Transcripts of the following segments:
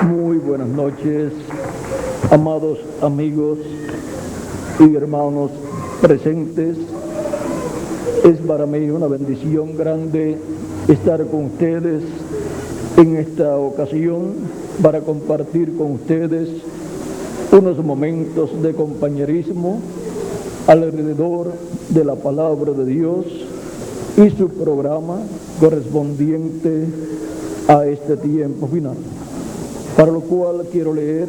Muy buenas noches, amados amigos y hermanos presentes. Es para mí una bendición grande estar con ustedes en esta ocasión para compartir con ustedes unos momentos de compañerismo alrededor de la palabra de Dios y su programa correspondiente a este tiempo final. Para lo cual quiero leer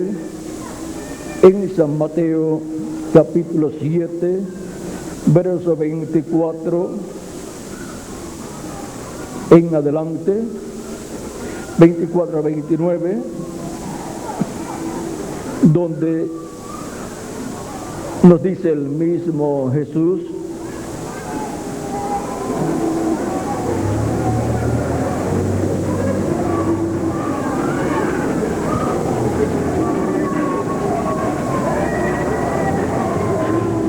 en San Mateo capítulo 7, verso 24 en adelante, 24 a 29, donde nos dice el mismo Jesús: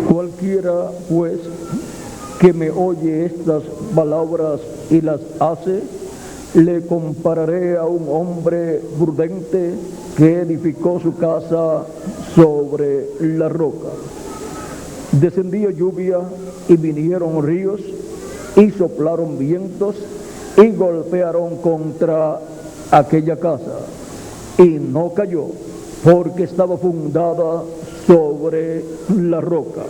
cualquiera pues que me oye estas palabras y las hace, le compararé a un hombre prudente que edificó su casa sobre la roca. Descendió lluvia y vinieron ríos y soplaron vientos y golpearon contra aquella casa, y no cayó, porque estaba fundada sobre la roca.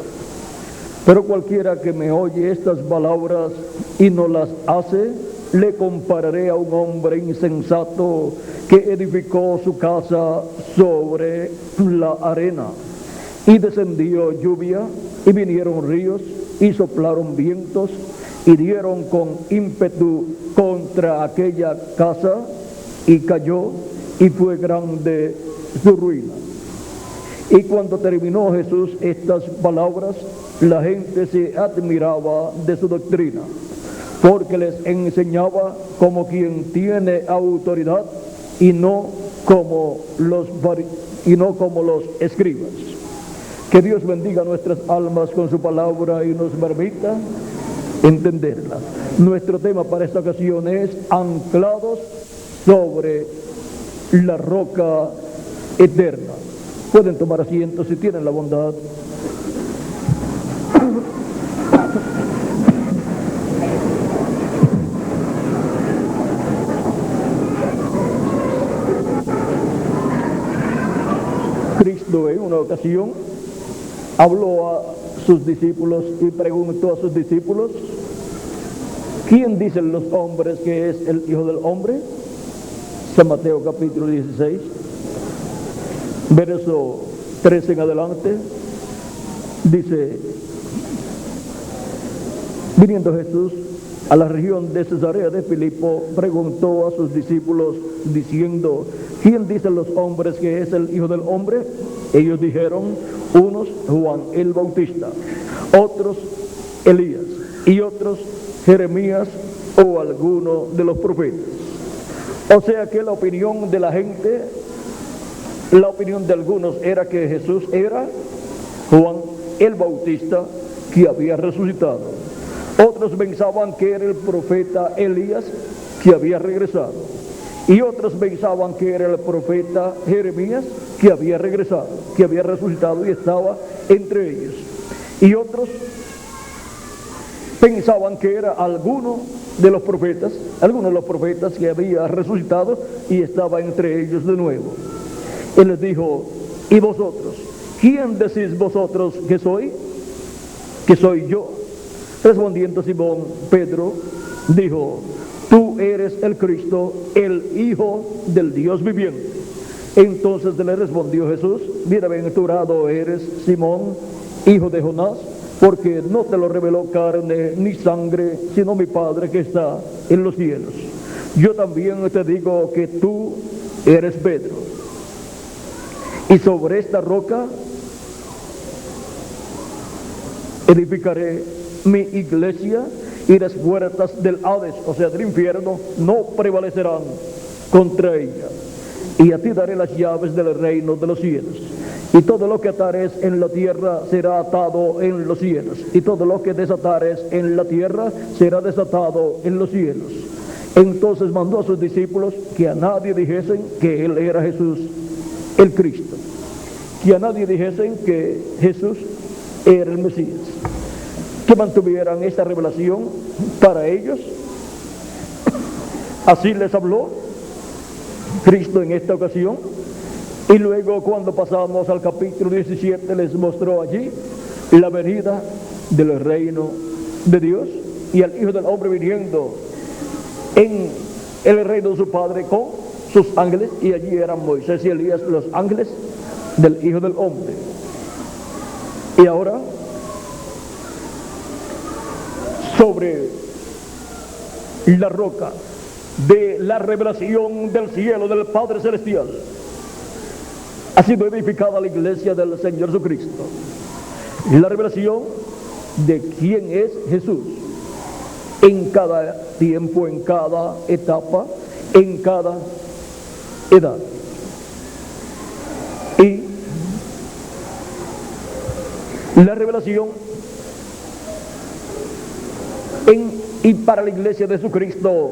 Pero cualquiera que me oye estas palabras y no las hace, le compararé a un hombre insensato que edificó su casa sobre la arena. Y descendió lluvia y vinieron ríos y soplaron vientos y dieron con ímpetu contra aquella casa, y cayó, y fue grande su ruina. Y cuando terminó Jesús estas palabras, la gente se admiraba de su doctrina, porque les enseñaba como quien tiene autoridad y no como los escribas. Que Dios bendiga nuestras almas con su palabra y nos permita entenderla. Nuestro tema para esta ocasión es anclados sobre la roca eterna. Pueden tomar asiento si tienen la bondad. Cristo en una ocasión habló a sus discípulos y preguntó a sus discípulos: ¿quién dicen los hombres que es el Hijo del Hombre? San Mateo capítulo 16, verso 13 en adelante, dice: viniendo Jesús a la región de Cesarea de Filipo, preguntó a sus discípulos diciendo: ¿quién dicen los hombres que es el Hijo del Hombre? Ellos dijeron: unos Juan el Bautista, otros Elías, y otros Jeremías o alguno de los profetas. O sea que la opinión de la gente, la opinión de algunos era que Jesús era Juan el Bautista que había resucitado. Otros pensaban que era el profeta Elías que había regresado. Y otros pensaban que era el profeta Jeremías que había regresado, que había resucitado y estaba entre ellos. Y otros pensaban que era alguno de los profetas que había resucitado y estaba entre ellos de nuevo. Él les dijo: ¿y vosotros? ¿Quién decís vosotros que soy? Que soy yo. Respondiendo Simón Pedro, dijo: tú eres el Cristo, el Hijo del Dios viviente. Entonces le respondió Jesús: bienaventurado eres, Simón, hijo de Jonás, porque no te lo reveló carne ni sangre, sino mi Padre que está en los cielos. Yo también te digo que tú eres Pedro, y sobre esta roca edificaré mi iglesia, y las puertas del Hades, o sea del infierno, no prevalecerán contra ella. Y a ti daré las llaves del reino de los cielos. Y todo lo que atares en la tierra será atado en los cielos, y todo lo que desatares en la tierra será desatado en los cielos. Entonces mandó a sus discípulos que a nadie dijesen que él era Jesús el Cristo, que a nadie dijesen que Jesús era el Mesías, que mantuvieran esta revelación para ellos. Así les habló Cristo en esta ocasión, y luego cuando pasamos al capítulo 17 les mostró allí la venida del reino de Dios y al Hijo del Hombre viniendo en el reino de su Padre con sus ángeles, y allí eran Moisés y Elías los ángeles del Hijo del Hombre. Y ahora, sobre la roca de la revelación del cielo del Padre Celestial ha sido edificada la iglesia del Señor Jesucristo. La revelación de quién es Jesús en cada tiempo, en cada etapa, en cada edad. Y la revelación y para la iglesia de Jesucristo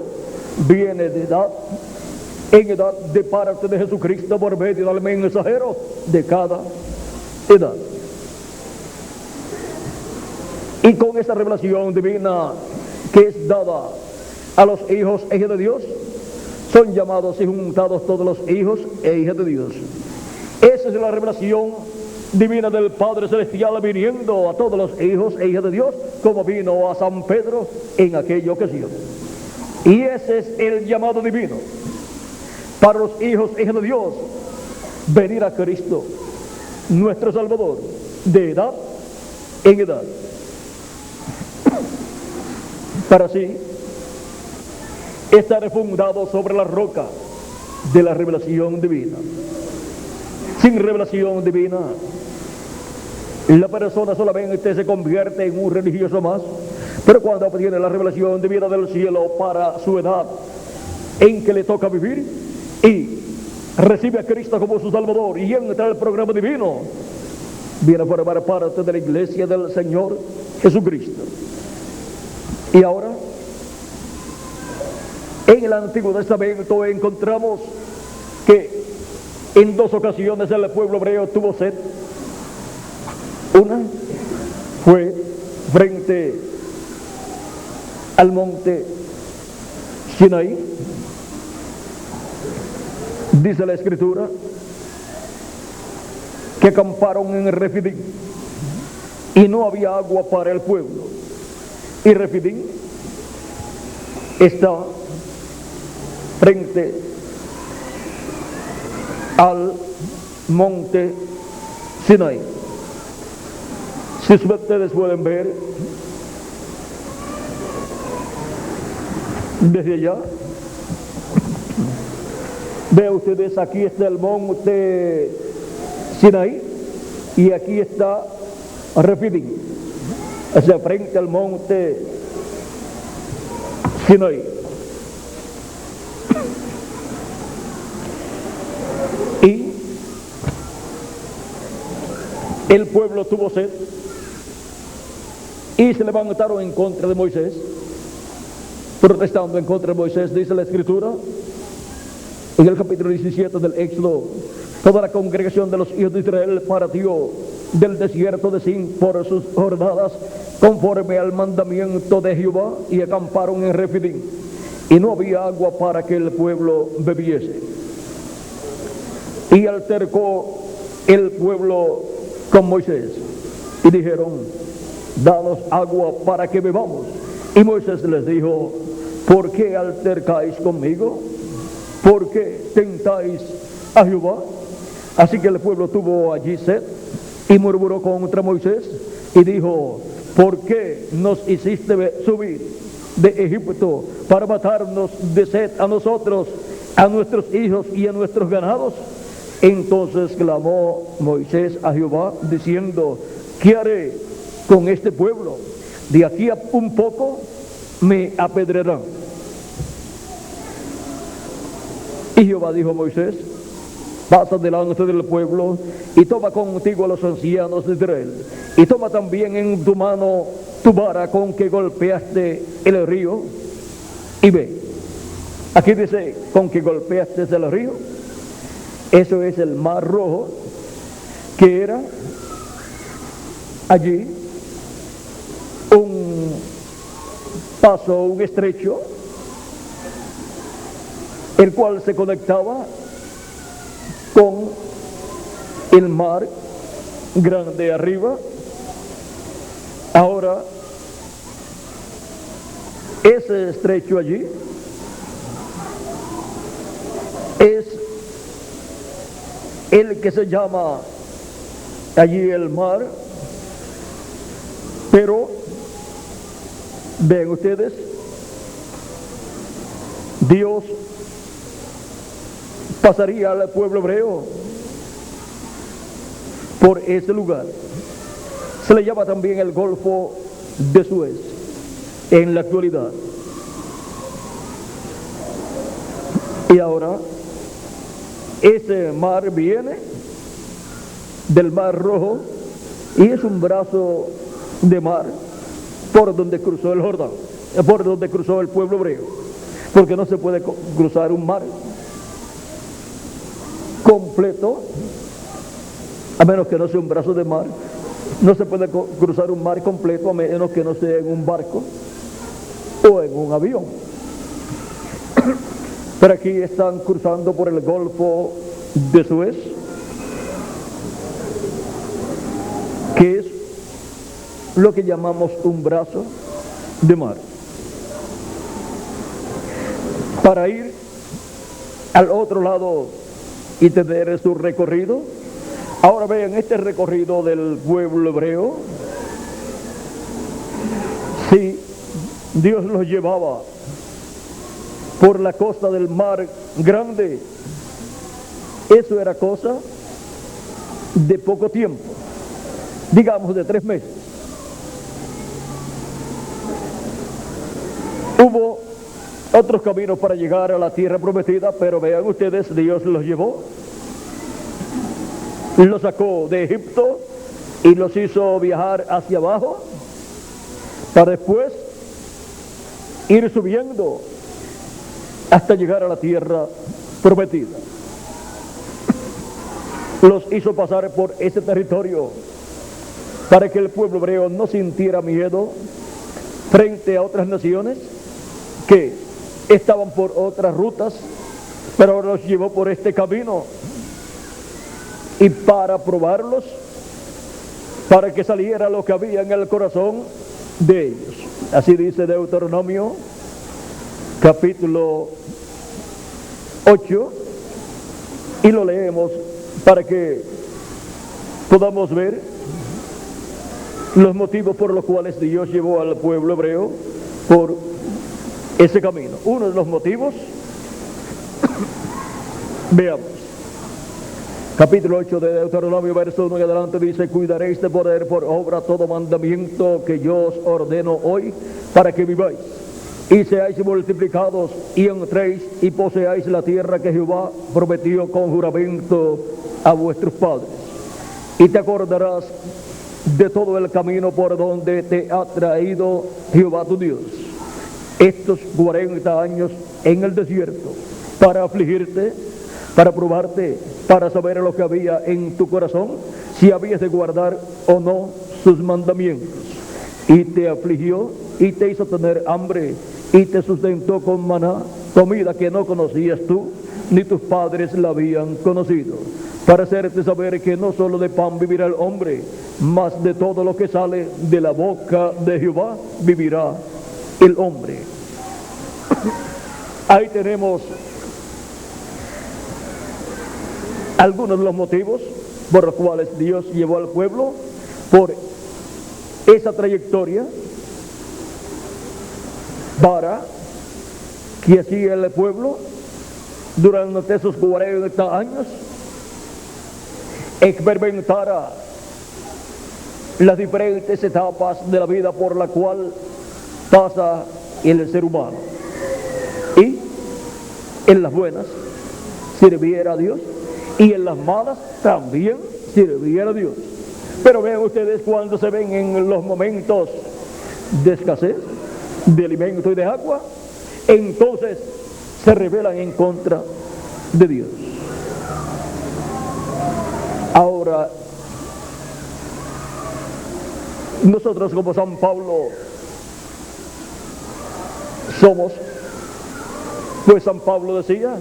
viene de edad en edad, de parte de Jesucristo por medio del mensajero de cada edad. Y con esta revelación divina que es dada a los hijos e hijas de Dios, son llamados y juntados todos los hijos e hijas de Dios. Esa es la revelación divina del Padre Celestial viniendo a todos los hijos e hijas de Dios, como vino a San Pedro en aquella ocasión. Y ese es el llamado divino para los hijos e hijas de Dios: venir a Cristo, nuestro Salvador, de edad en edad, para así estar fundado sobre la roca de la revelación divina. Sin revelación divina, la persona solamente se convierte en un religioso más, pero cuando obtiene la revelación divina del cielo para su edad en que le toca vivir y recibe a Cristo como su Salvador y entra al programa divino, viene a formar parte de la iglesia del Señor Jesucristo. Y ahora, en el Antiguo Testamento encontramos que en dos ocasiones el pueblo hebreo tuvo sed. Una fue frente al monte Sinaí. Dice la Escritura que acamparon en Refidim y no había agua para el pueblo. Y Refidim está frente al monte Sinaí. Si ustedes pueden ver desde allá, vean ustedes, aquí está el monte Sinaí y aquí está Refidim, hacia frente al monte Sinaí. Y el pueblo tuvo sed y se levantaron en contra de Moisés, protestando en contra de Moisés. Dice la Escritura en el capítulo 17 del Éxodo: toda la congregación de los hijos de Israel partió del desierto de Sin por sus jornadas conforme al mandamiento de Jehová y acamparon en Refidim, y no había agua para que el pueblo bebiese. Y altercó el pueblo con Moisés y dijeron: danos agua para que bebamos. Y Moisés les dijo: ¿por qué altercáis conmigo? ¿Por qué tentáis a Jehová? Así que el pueblo tuvo allí sed y murmuró contra Moisés y dijo: ¿por qué nos hiciste subir de Egipto para matarnos de sed a nosotros, a nuestros hijos y a nuestros ganados? Entonces clamó Moisés a Jehová diciendo: ¿qué haré con este pueblo? De aquí a un poco me apedrearán. Y Jehová dijo a Moisés: pasa delante del pueblo y toma contigo a los ancianos de Israel, y toma también en tu mano tu vara con que golpeaste el río, y ve. Aquí dice, con que golpeaste el río. Eso es el Mar Rojo, que era allí un paso, un estrecho, el cual se conectaba con el mar grande arriba. Ahora, ese estrecho allí es el que se llama allí el mar, pero ven ustedes, Dios pasaría al pueblo hebreo por ese lugar. Se le llama también el Golfo de Suez en la actualidad. Y ahora ese mar viene del Mar Rojo y es un brazo de mar por donde cruzó el Jordán, por donde cruzó el pueblo hebreo, porque no se puede cruzar un mar completo a menos que no sea un brazo de mar. No se puede cruzar un mar completo a menos que no sea en un barco o en un avión. Pero aquí están cruzando por el Golfo de Suez, que es lo que llamamos un brazo de mar. Para ir al otro lado y tener su recorrido. Ahora vean este recorrido del pueblo hebreo. Si Dios los llevaba por la costa del mar grande, eso era cosa de poco tiempo, digamos de 3 meses. Hubo otros caminos para llegar a la tierra prometida, pero vean ustedes, Dios los llevó, los sacó de Egipto y los hizo viajar hacia abajo para después ir subiendo hasta llegar a la tierra prometida. Los hizo pasar por ese territorio para que el pueblo hebreo no sintiera miedo frente a otras naciones que estaban por otras rutas, pero los llevó por este camino y para probarlos, para que saliera lo que había en el corazón de ellos. Así dice Deuteronomio capítulo 8, y lo leemos para que podamos ver los motivos por los cuales Dios llevó al pueblo hebreo por ese camino. Uno de los motivos, veamos, capítulo 8 de Deuteronomio, verso 1 y adelante, dice: cuidaréis de poner por obra todo mandamiento que yo os ordeno hoy, para que viváis y seáis multiplicados y entréis y poseáis la tierra que Jehová prometió con juramento a vuestros padres. Y te acordarás de todo el camino por donde te ha traído Jehová tu Dios estos 40 años en el desierto, para afligirte, para probarte, para saber lo que había en tu corazón, si habías de guardar o no sus mandamientos. Y te afligió y te hizo tener hambre y te sustentó con maná, comida que no conocías tú, ni tus padres la habían conocido, para hacerte saber que no solo de pan vivirá el hombre, mas de todo lo que sale de la boca de Jehová vivirá el hombre. Ahí tenemos algunos de los motivos por los cuales Dios llevó al pueblo por esa trayectoria, para que así el pueblo durante esos 40 años experimentara las diferentes etapas de la vida por la cual pasa el ser humano, y en las buenas sirviera a Dios y en las malas también sirviera a Dios. Pero vean ustedes, cuando se ven en los momentos de escasez de alimento y de agua, entonces se rebelan en contra de Dios. Ahora, nosotros como San Pablo somos, pues San Pablo decía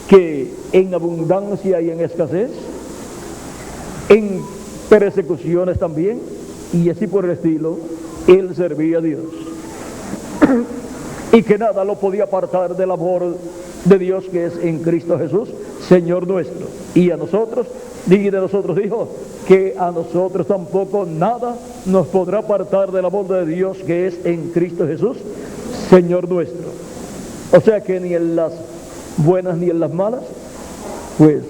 que en abundancia y en escasez, en persecuciones también, y así por el estilo, él servía a Dios. Y que nada lo podía apartar del amor de Dios que es en Cristo Jesús, Señor nuestro. Y a nosotros, y de nosotros dijo, que a nosotros tampoco nada nos podrá apartar del amor de Dios que es en Cristo Jesús, Señor nuestro. O sea que ni en las buenas ni en las malas, pues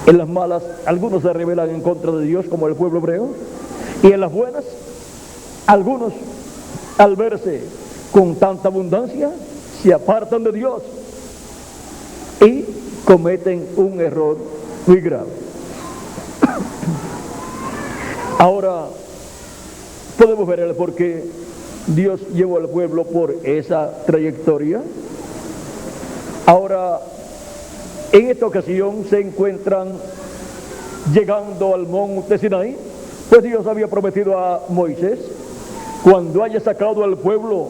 en las malas algunos se rebelan en contra de Dios como el pueblo hebreo, y en las buenas algunos al verse con tanta abundancia se apartan de Dios y cometen un error muy grave. Ahora podemos ver el por qué Dios llevó al pueblo por esa trayectoria. Ahora, en esta ocasión se encuentran llegando al monte Sinaí, pues Dios había prometido a Moisés: cuando haya sacado al pueblo,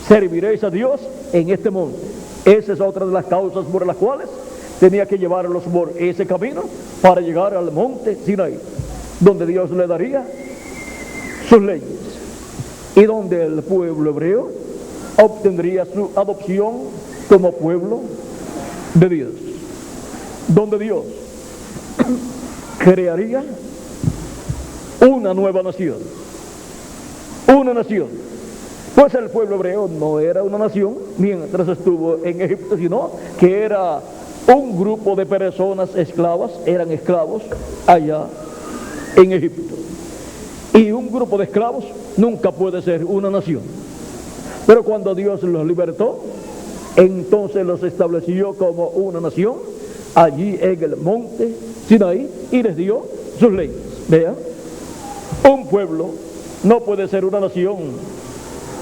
serviréis a Dios en este monte. Esa es otra de las causas por las cuales tenía que llevarlos por ese camino para llegar al monte Sinaí, donde Dios le daría sus leyes y donde el pueblo hebreo obtendría su adopción como pueblo de Dios, donde Dios crearía una nueva nación, pues el pueblo hebreo no era una nación mientras estuvo en Egipto, sino que era un grupo de personas esclavas, eran esclavos allá en Egipto. Y un grupo de esclavos nunca puede ser una nación. Pero cuando Dios los libertó, entonces los estableció como una nación allí en el monte Sinaí y les dio sus leyes. Vean, un pueblo no puede ser una nación,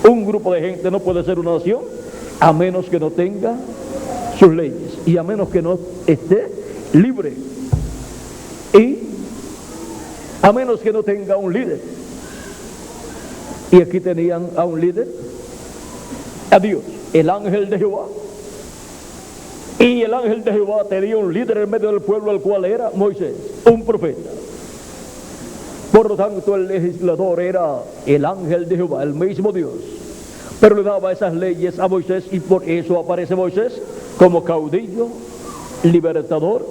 un grupo de gente no puede ser una nación a menos que no tenga sus leyes y a menos que no esté libre y a menos que no tenga un líder. Y aquí tenían a un líder, a Dios, el ángel de Jehová. Y el ángel de Jehová tenía un líder en medio del pueblo, el cual era Moisés, un profeta. Por lo tanto, el legislador era el ángel de Jehová, el mismo Dios. Pero le daba esas leyes a Moisés y por eso aparece Moisés como caudillo, libertador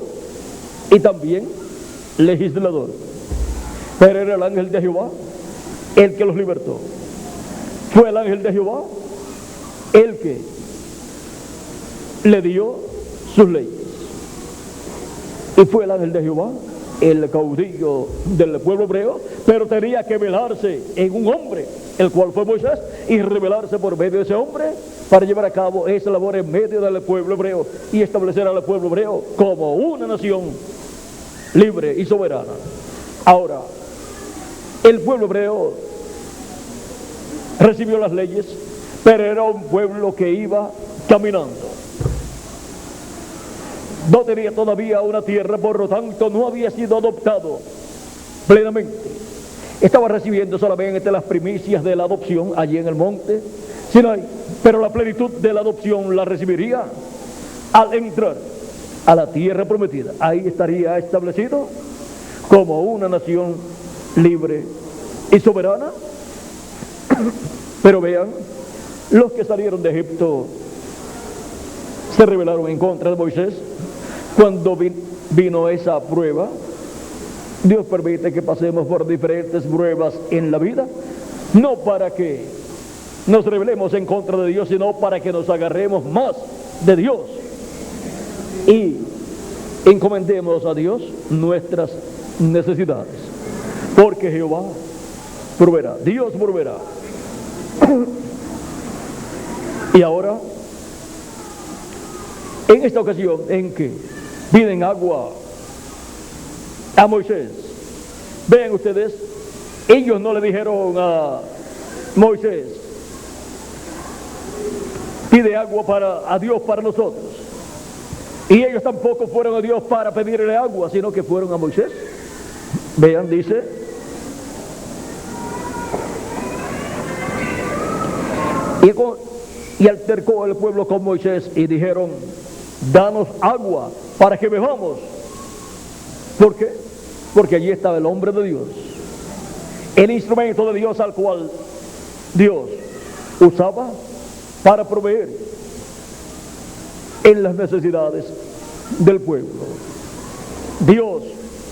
y también legislador. Pero era el ángel de Jehová el que los libertó. Fue el ángel de Jehová el que le dio sus leyes. Y fue el ángel de Jehová el caudillo del pueblo hebreo, pero tenía que velarse en un hombre, el cual fue Moisés, y revelarse por medio de ese hombre para llevar a cabo esa labor en medio del pueblo hebreo y establecer al pueblo hebreo como una nación libre y soberana. Ahora, el pueblo hebreo recibió las leyes, pero era un pueblo que iba caminando. No tenía todavía una tierra, por lo tanto no había sido adoptado plenamente. Estaba recibiendo solamente las primicias de la adopción allí en el monte Sinaí, pero la plenitud de la adopción la recibiría al entrar a la tierra prometida. Ahí estaría establecido como una nación libre y soberana. Pero vean, los que salieron de Egipto se rebelaron en contra de Moisés. Cuando vino esa prueba, Dios permite que pasemos por diferentes pruebas en la vida, no para que nos rebelemos en contra de Dios, sino para que nos agarremos más de Dios y encomendemos a Dios nuestras necesidades, porque Jehová proveerá, Dios proveerá. Y ahora, en esta ocasión en que piden agua a Moisés, vean ustedes, ellos no le dijeron a Moisés: pide agua a Dios para nosotros. Y ellos tampoco fueron a Dios para pedirle agua, sino que fueron a Moisés. Vean, dice: y altercó el pueblo con Moisés y dijeron: danos agua para que bebamos. ¿Por qué? Porque allí estaba el hombre de Dios, el instrumento de Dios al cual Dios usaba para proveer en las necesidades del pueblo. Dios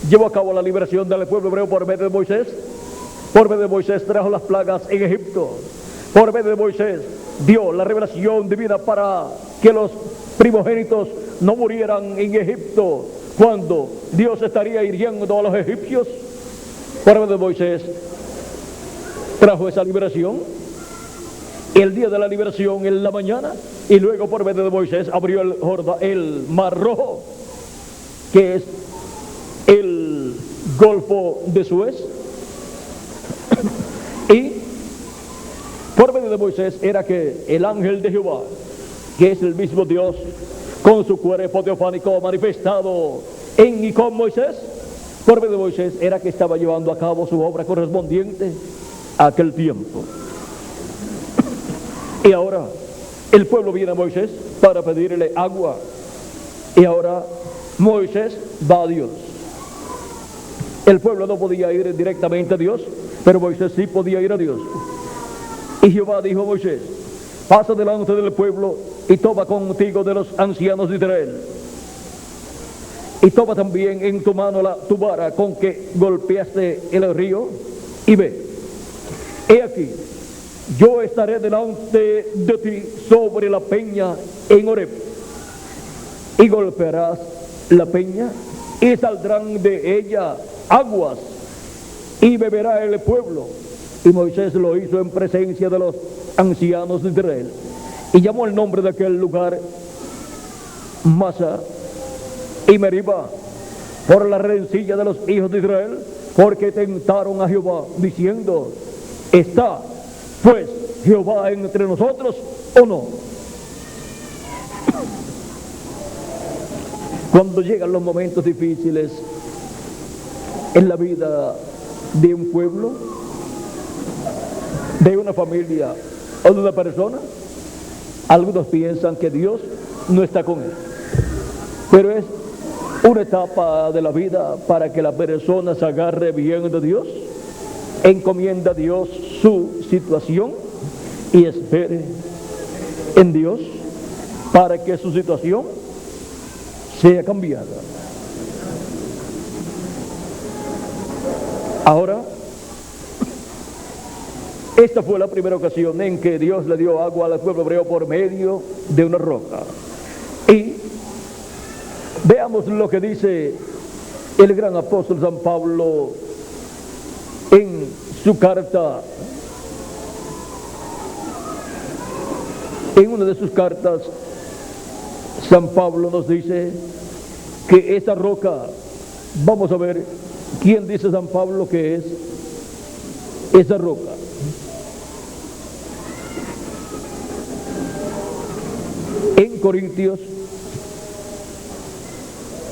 llevó a cabo la liberación del pueblo hebreo por medio de Moisés. Por medio de Moisés trajo las plagas en Egipto. Por medio de Moisés dio la revelación divina para que los primogénitos no murieran en Egipto cuando Dios estaría hiriendo a los egipcios. Por medio de Moisés trajo esa liberación. El día de la liberación en la mañana, y luego por medio de Moisés abrió el mar Rojo, que es el Golfo de Suez. Y por medio de Moisés era que el ángel de Jehová, que es el mismo Dios con su cuerpo teofánico manifestado en y con Moisés, por medio de Moisés era que estaba llevando a cabo su obra correspondiente a aquel tiempo. Y ahora el pueblo viene a Moisés para pedirle agua. Y ahora Moisés va a Dios. El pueblo no podía ir directamente a Dios, pero Moisés sí podía ir a Dios. Y Jehová dijo a Moisés: pasa delante del pueblo y toma contigo de los ancianos de Israel. Y toma también en tu mano tu vara con que golpeaste el río, y ve, he aquí, yo estaré delante de ti sobre la peña en Horeb, y golpearás la peña, y saldrán de ella aguas, y beberá el pueblo. Y Moisés lo hizo en presencia de los ancianos de Israel, y llamó el nombre de aquel lugar Masa y Meribá, por la rencilla de los hijos de Israel, porque tentaron a Jehová, diciendo: ¿está pues Jehová entre nosotros o no? Cuando llegan los momentos difíciles en la vida de un pueblo, de una familia o de una persona, algunos piensan que Dios no está con él, pero es una etapa de la vida para que la persona se agarre bien de Dios, encomienda a Dios su situación y espere en Dios para que su situación sea cambiada. Ahora, esta fue la primera ocasión en que Dios le dio agua al pueblo hebreo por medio de una roca. Y veamos lo que dice el gran apóstol San Pablo en su carta, en una de sus cartas. San Pablo nos dice que esa roca, vamos a ver quién dice San Pablo que es esa roca. En Corintios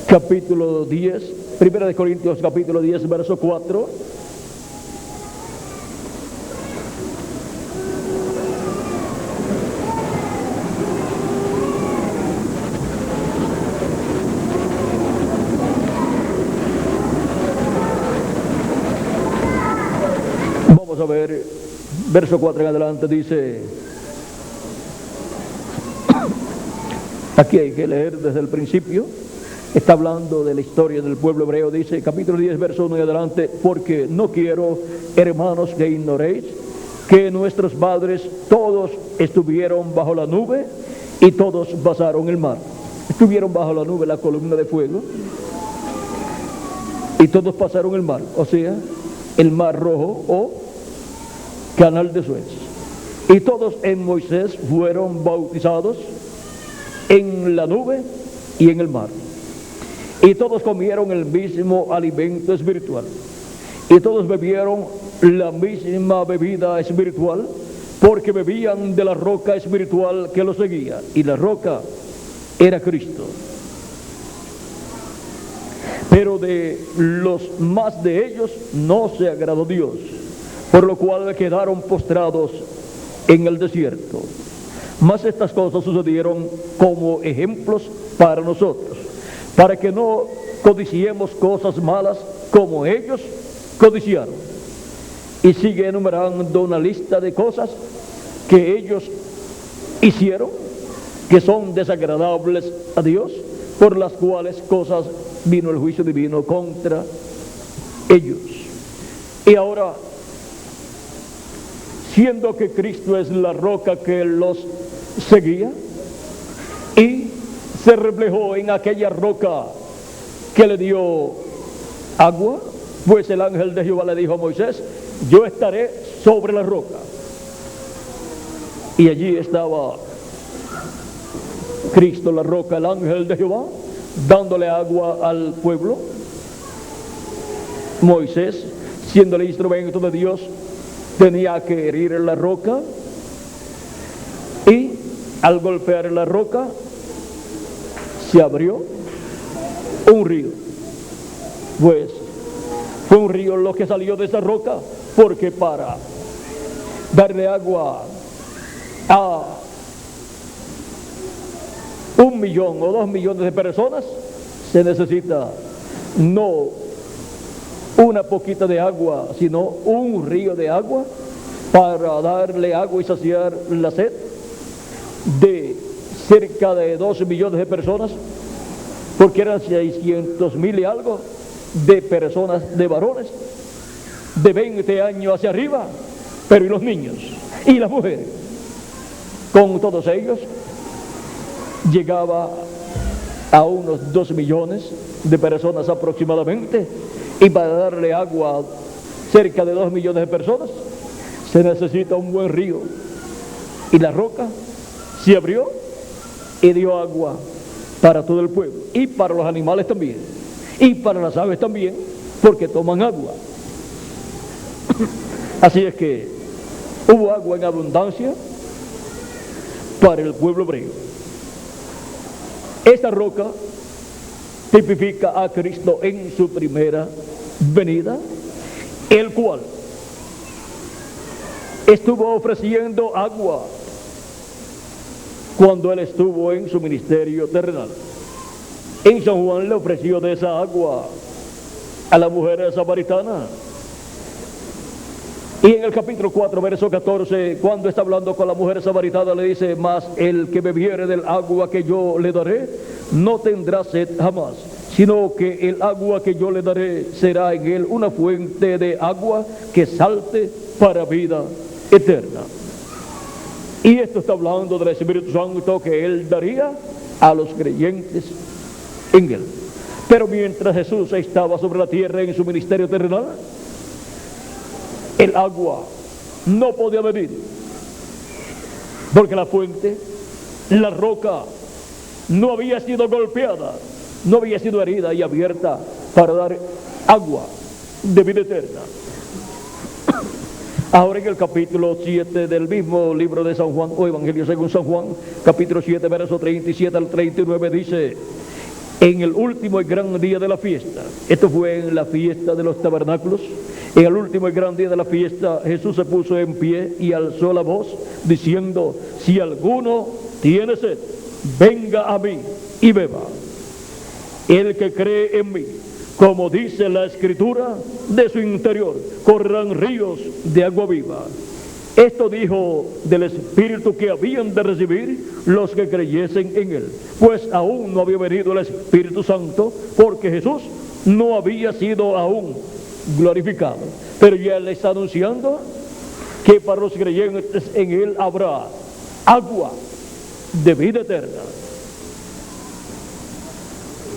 capítulo 10, primera de Corintios capítulo 10, verso 4. Vamos a ver, verso 4 en adelante dice, aquí hay que leer desde el principio, está hablando de la historia del pueblo hebreo, dice, capítulo 10, verso 1 en adelante: porque no quiero, hermanos, que ignoréis que nuestros padres todos estuvieron bajo la nube y todos pasaron el mar. Estuvieron bajo la nube, la columna de fuego, y todos pasaron el mar, o sea, el mar Rojo o canal de Suez. Y todos en Moisés fueron bautizados en la nube y en el mar. Y todos comieron el mismo alimento espiritual. Y todos bebieron la misma bebida espiritual, porque bebían de la roca espiritual que los seguía, y la roca era Cristo. Pero de los más de ellos no se agradó Dios, por lo cual quedaron postrados en el desierto. Mas estas cosas sucedieron como ejemplos para nosotros, para que no codiciemos cosas malas como ellos codiciaron. Y sigue enumerando una lista de cosas que ellos hicieron, que son desagradables a Dios, por las cuales cosas vino el juicio divino contra ellos. Y ahora, siendo que Cristo es la roca que los seguía, y se reflejó en aquella roca que le dio agua, pues el ángel de Jehová le dijo a Moisés: yo estaré sobre la roca. Y allí estaba Cristo, la roca, el ángel de Jehová, dándole agua al pueblo. Moisés, siendo el instrumento de Dios, tenía que herir la roca, y al golpear la roca se abrió un río. Pues fue un río lo que salió de esa roca, porque para darle agua a 1 millón o 2 millones de personas se necesita no una poquita de agua, sino un río de agua para darle agua y saciar la sed de cerca de 12 millones de personas, porque eran 600,000 y algo de personas, de varones de 20 años hacia arriba, pero y los niños y las mujeres, con todos ellos llegaba a unos 2 millones de personas aproximadamente. Y para darle agua a cerca de 2 millones de personas se necesita un buen río, y la roca se abrió y dio agua para todo el pueblo, y para los animales también, y para las aves también, porque toman agua. Así es que hubo agua en abundancia para el pueblo hebreo. Esta roca tipifica a Cristo en su primera venida, el cual estuvo ofreciendo agua cuando él estuvo en su ministerio terrenal. En San Juan le ofreció de esa agua a la mujer samaritana. Y en el capítulo 4, verso 14, cuando está hablando con la mujer samaritana, le dice: mas el que bebiere del agua que yo le daré no tendrá sed jamás, sino que el agua que yo le daré será en él una fuente de agua que salte para vida eterna. Y esto está hablando del Espíritu Santo que él daría a los creyentes en él. Pero mientras Jesús estaba sobre la tierra en su ministerio terrenal, el agua no podía beber, porque la fuente, la roca, no había sido golpeada, no había sido herida y abierta para dar agua de vida eterna. Ahora en el capítulo 7 del mismo libro de San Juan, o Evangelio según San Juan, capítulo 7, verso 37 al 39, dice: en el último y gran día de la fiesta, esto fue en la fiesta de los tabernáculos, en el último y gran día de la fiesta, Jesús se puso en pie y alzó la voz, diciendo: si alguno tiene sed, venga a mí y beba. El que cree en mí, como dice la Escritura, de su interior correrán ríos de agua viva. Esto dijo del Espíritu que habían de recibir los que creyesen en él, pues aún no había venido el Espíritu Santo, porque Jesús no había sido aún glorificado. Pero ya le está anunciando que para los creyentes en él habrá agua de vida eterna.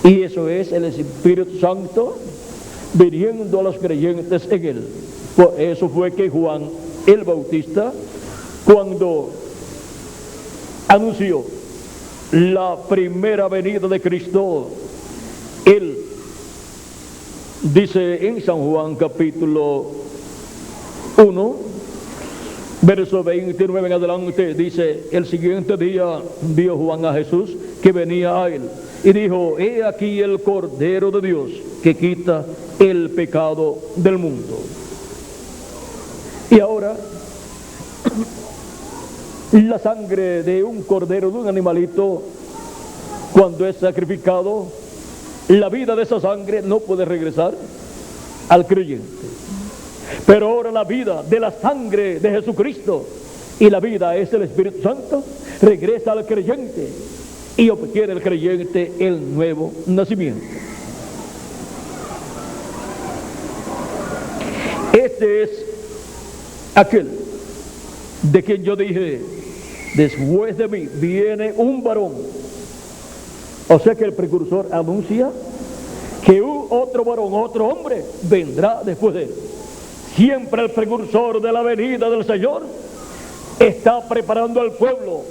Y eso es el Espíritu Santo viniendo a los creyentes en él. Por eso fue que Juan el Bautista, cuando anunció la primera venida de Cristo, él dice en San Juan capítulo 1, Verso 29 en adelante dice: el siguiente día vio Juan a Jesús que venía a él y dijo: he aquí el Cordero de Dios que quita el pecado del mundo. Y ahora, la sangre de un cordero, de un animalito, cuando es sacrificado, la vida de esa sangre no puede regresar al creyente. Pero ahora la vida de la sangre de Jesucristo, y la vida es el Espíritu Santo, regresa al creyente y obtiene el creyente el nuevo nacimiento. Este es aquel de quien yo dije: después de mí viene un varón. O sea que el precursor anuncia que otro varón, otro hombre, vendrá después de él. Siempre el precursor de la venida del Señor está preparando al pueblo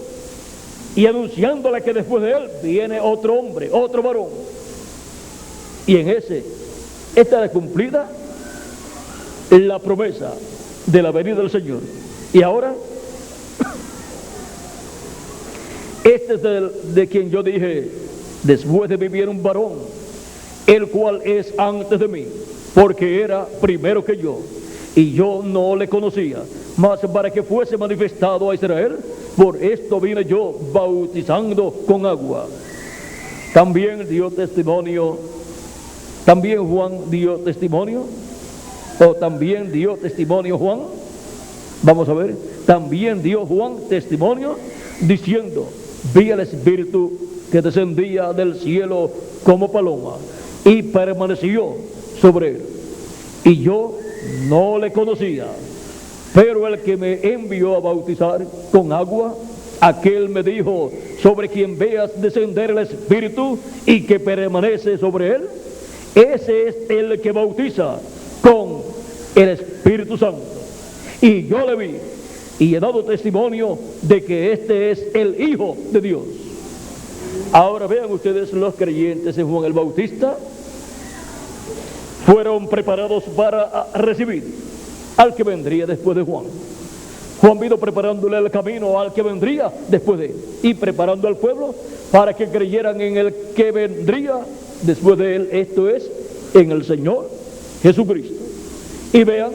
y anunciándole que después de él viene otro hombre, otro varón. Y en ese está cumplida la promesa de la venida del Señor. Y ahora, este es de quien yo dije: después de mí viene un varón, el cual es antes de mí, porque era primero que yo, y yo no le conocía, mas para que fuese manifestado a Israel, por esto vine yo bautizando con agua. También dio testimonio, también Juan dio testimonio, o también dio testimonio Juan. Vamos a ver, también dio Juan testimonio diciendo: vi el Espíritu que descendía del cielo como paloma y permaneció sobre él, y yo no le conocía, pero el que me envió a bautizar con agua, aquel me dijo: sobre quien veas descender el Espíritu y que permanece sobre él, ese es el que bautiza con el Espíritu Santo. Y yo le vi y he dado testimonio de que este es el Hijo de Dios. Ahora vean ustedes, los creyentes en Juan el Bautista fueron preparados para recibir al que vendría después de Juan. Juan vino preparándole el camino al que vendría después de él, y preparando al pueblo para que creyeran en el que vendría después de él, esto es, en el Señor Jesucristo. Y vean,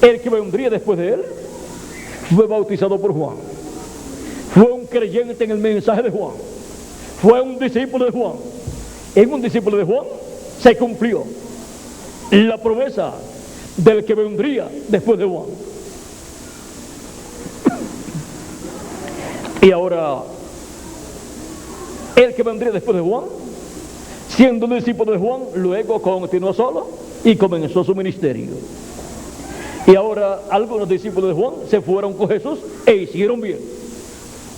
el que vendría después de él fue bautizado por Juan, fue un creyente en el mensaje de Juan, fue un discípulo de Juan. En un discípulo de Juan se cumplió la promesa del que vendría después de Juan. Y ahora, el que vendría después de Juan, siendo un discípulo de Juan, luego continuó solo y comenzó su ministerio. Y ahora algunos discípulos de Juan se fueron con Jesús e hicieron bien,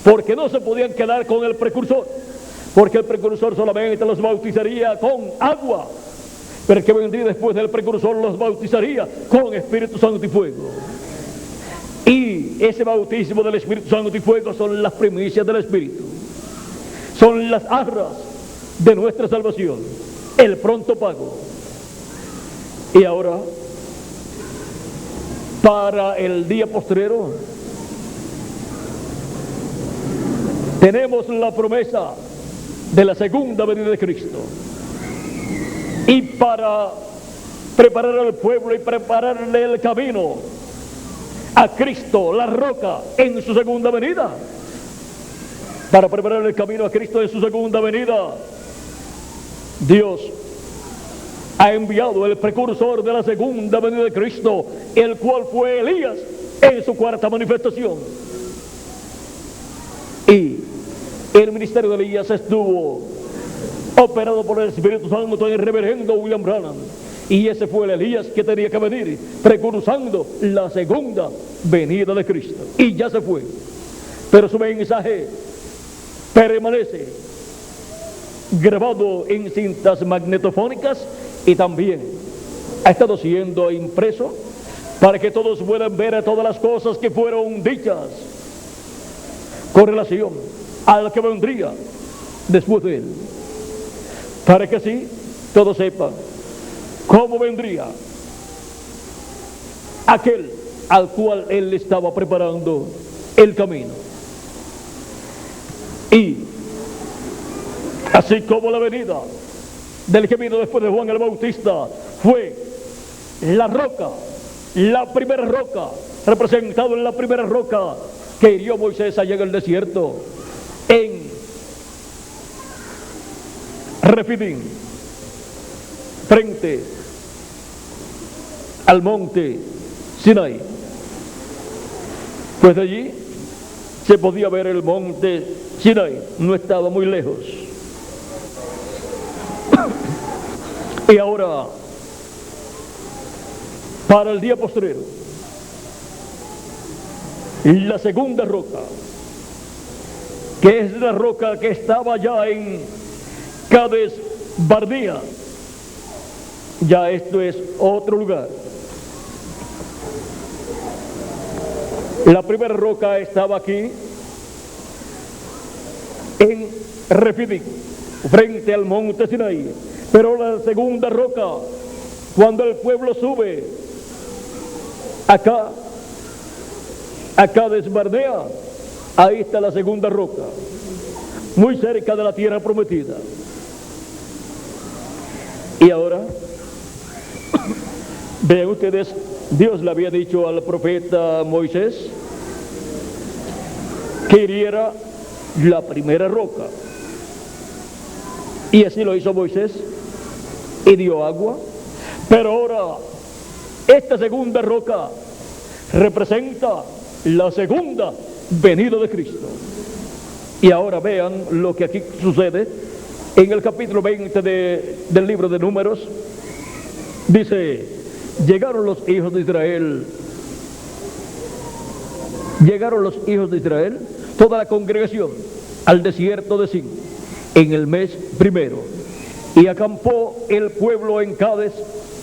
porque no se podían quedar con el precursor, porque el precursor solamente los bautizaría con agua, pero el que vendría después del precursor los bautizaría con Espíritu Santo y fuego. Y ese bautismo del Espíritu Santo y fuego son las primicias del Espíritu, son las arras de nuestra salvación, el pronto pago. Y ahora, para el día postrero, tenemos la promesa de la segunda venida de Cristo. Y para preparar al pueblo y prepararle el camino a Cristo, la roca, en su segunda venida, para preparar el camino a Cristo en su segunda venida, Dios ha enviado el precursor de la segunda venida de Cristo, el cual fue Elías en su cuarta manifestación. Y el ministerio de Elías estuvo operado por el Espíritu Santo en el reverendo William Branham, y ese fue el Elías que tenía que venir precursando la segunda venida de Cristo, y ya se fue, pero su mensaje permanece grabado en cintas magnetofónicas, y también ha estado siendo impreso para que todos puedan ver todas las cosas que fueron dichas con relación al que vendría después de él, para que así todos sepan cómo vendría aquel al cual él estaba preparando el camino. Y así como la venida del que vino después de Juan el Bautista fue la roca, la primera roca, representado en la primera roca que hirió Moisés allá en el desierto, en Refidim, frente al monte Sinaí. Pues de allí se podía ver el monte Sinaí, no estaba muy lejos. Y ahora, para el día postrero, la segunda roca, que es la roca que estaba ya en Cades Barnea, ya esto es otro lugar. La primera roca estaba aquí en Refidim, frente al monte Sinaí. Pero la segunda roca, cuando el pueblo sube acá, a Cades Barnea, ahí está la segunda roca, muy cerca de la tierra prometida. Y ahora, vean ustedes, Dios le había dicho al profeta Moisés que hiriera la primera roca. Y así lo hizo Moisés y dio agua. Pero ahora, esta segunda roca representa la segunda venida de Cristo. Y ahora vean lo que aquí sucede en el capítulo 20 del libro de Números. Dice: llegaron los hijos de Israel, toda la congregación, al desierto de Sin, en el mes primero, y acampó el pueblo en Cades,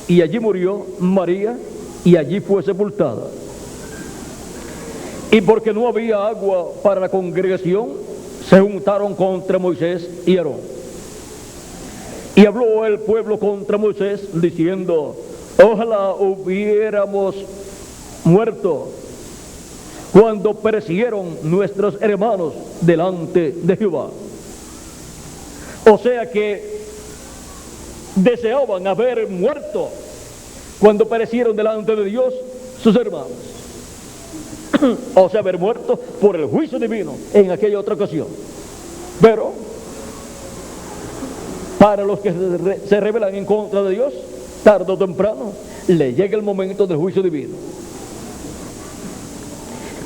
y allí murió María, y allí fue sepultada. Y porque no había agua para la congregación, se juntaron contra Moisés y Aarón. Y habló el pueblo contra Moisés, diciendo: ojalá hubiéramos muerto cuando perecieron nuestros hermanos delante de Jehová. O sea que deseaban haber muerto cuando perecieron delante de Dios sus hermanos. O sea, haber muerto por el juicio divino en aquella otra ocasión. Pero para los que se rebelan en contra de Dios, tarde o temprano le llega el momento del juicio divino.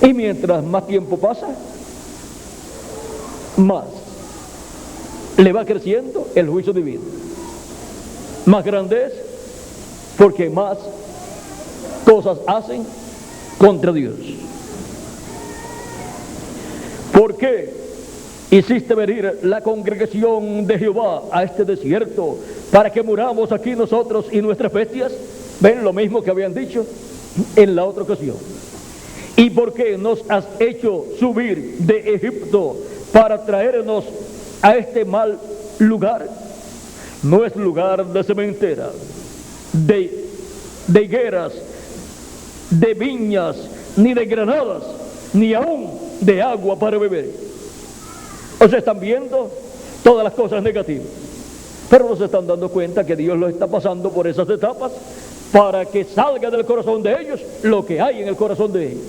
Y mientras más tiempo pasa, más le va creciendo el juicio divino. Más grande es, porque más cosas hacen contra Dios. ¿Por qué hiciste venir la congregación de Jehová a este desierto para que muramos aquí nosotros y nuestras bestias? Ven lo mismo que habían dicho en la otra ocasión. ¿Y por qué nos has hecho subir de Egipto para traernos a este mal lugar? No es lugar de sementera, de higueras, de viñas, ni de granadas, ni aún de agua para beber. O sea, están viendo todas las cosas negativas, pero no se están dando cuenta que Dios los está pasando por esas etapas para que salga del corazón de ellos lo que hay en el corazón de ellos.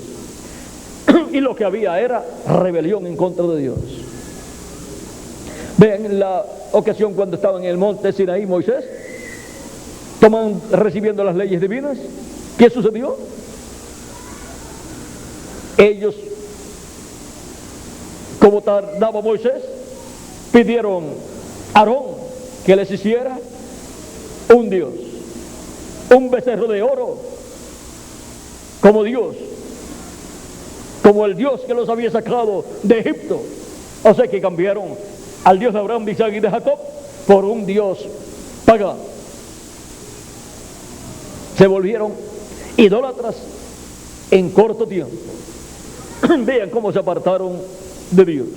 Y lo que había era rebelión en contra de Dios. Vean la ocasión cuando estaban en el monte Sinaí, Moisés, recibiendo las leyes divinas. ¿Qué sucedió? Ellos, como tardaba Moisés, pidieron a Aarón que les hiciera un Dios, un becerro de oro, como Dios, como el Dios que los había sacado de Egipto. O sea que cambiaron al Dios de Abraham, de Isaac y de Jacob por un Dios pagano. Se volvieron idólatras en corto tiempo. Vean cómo se apartaron de Dios.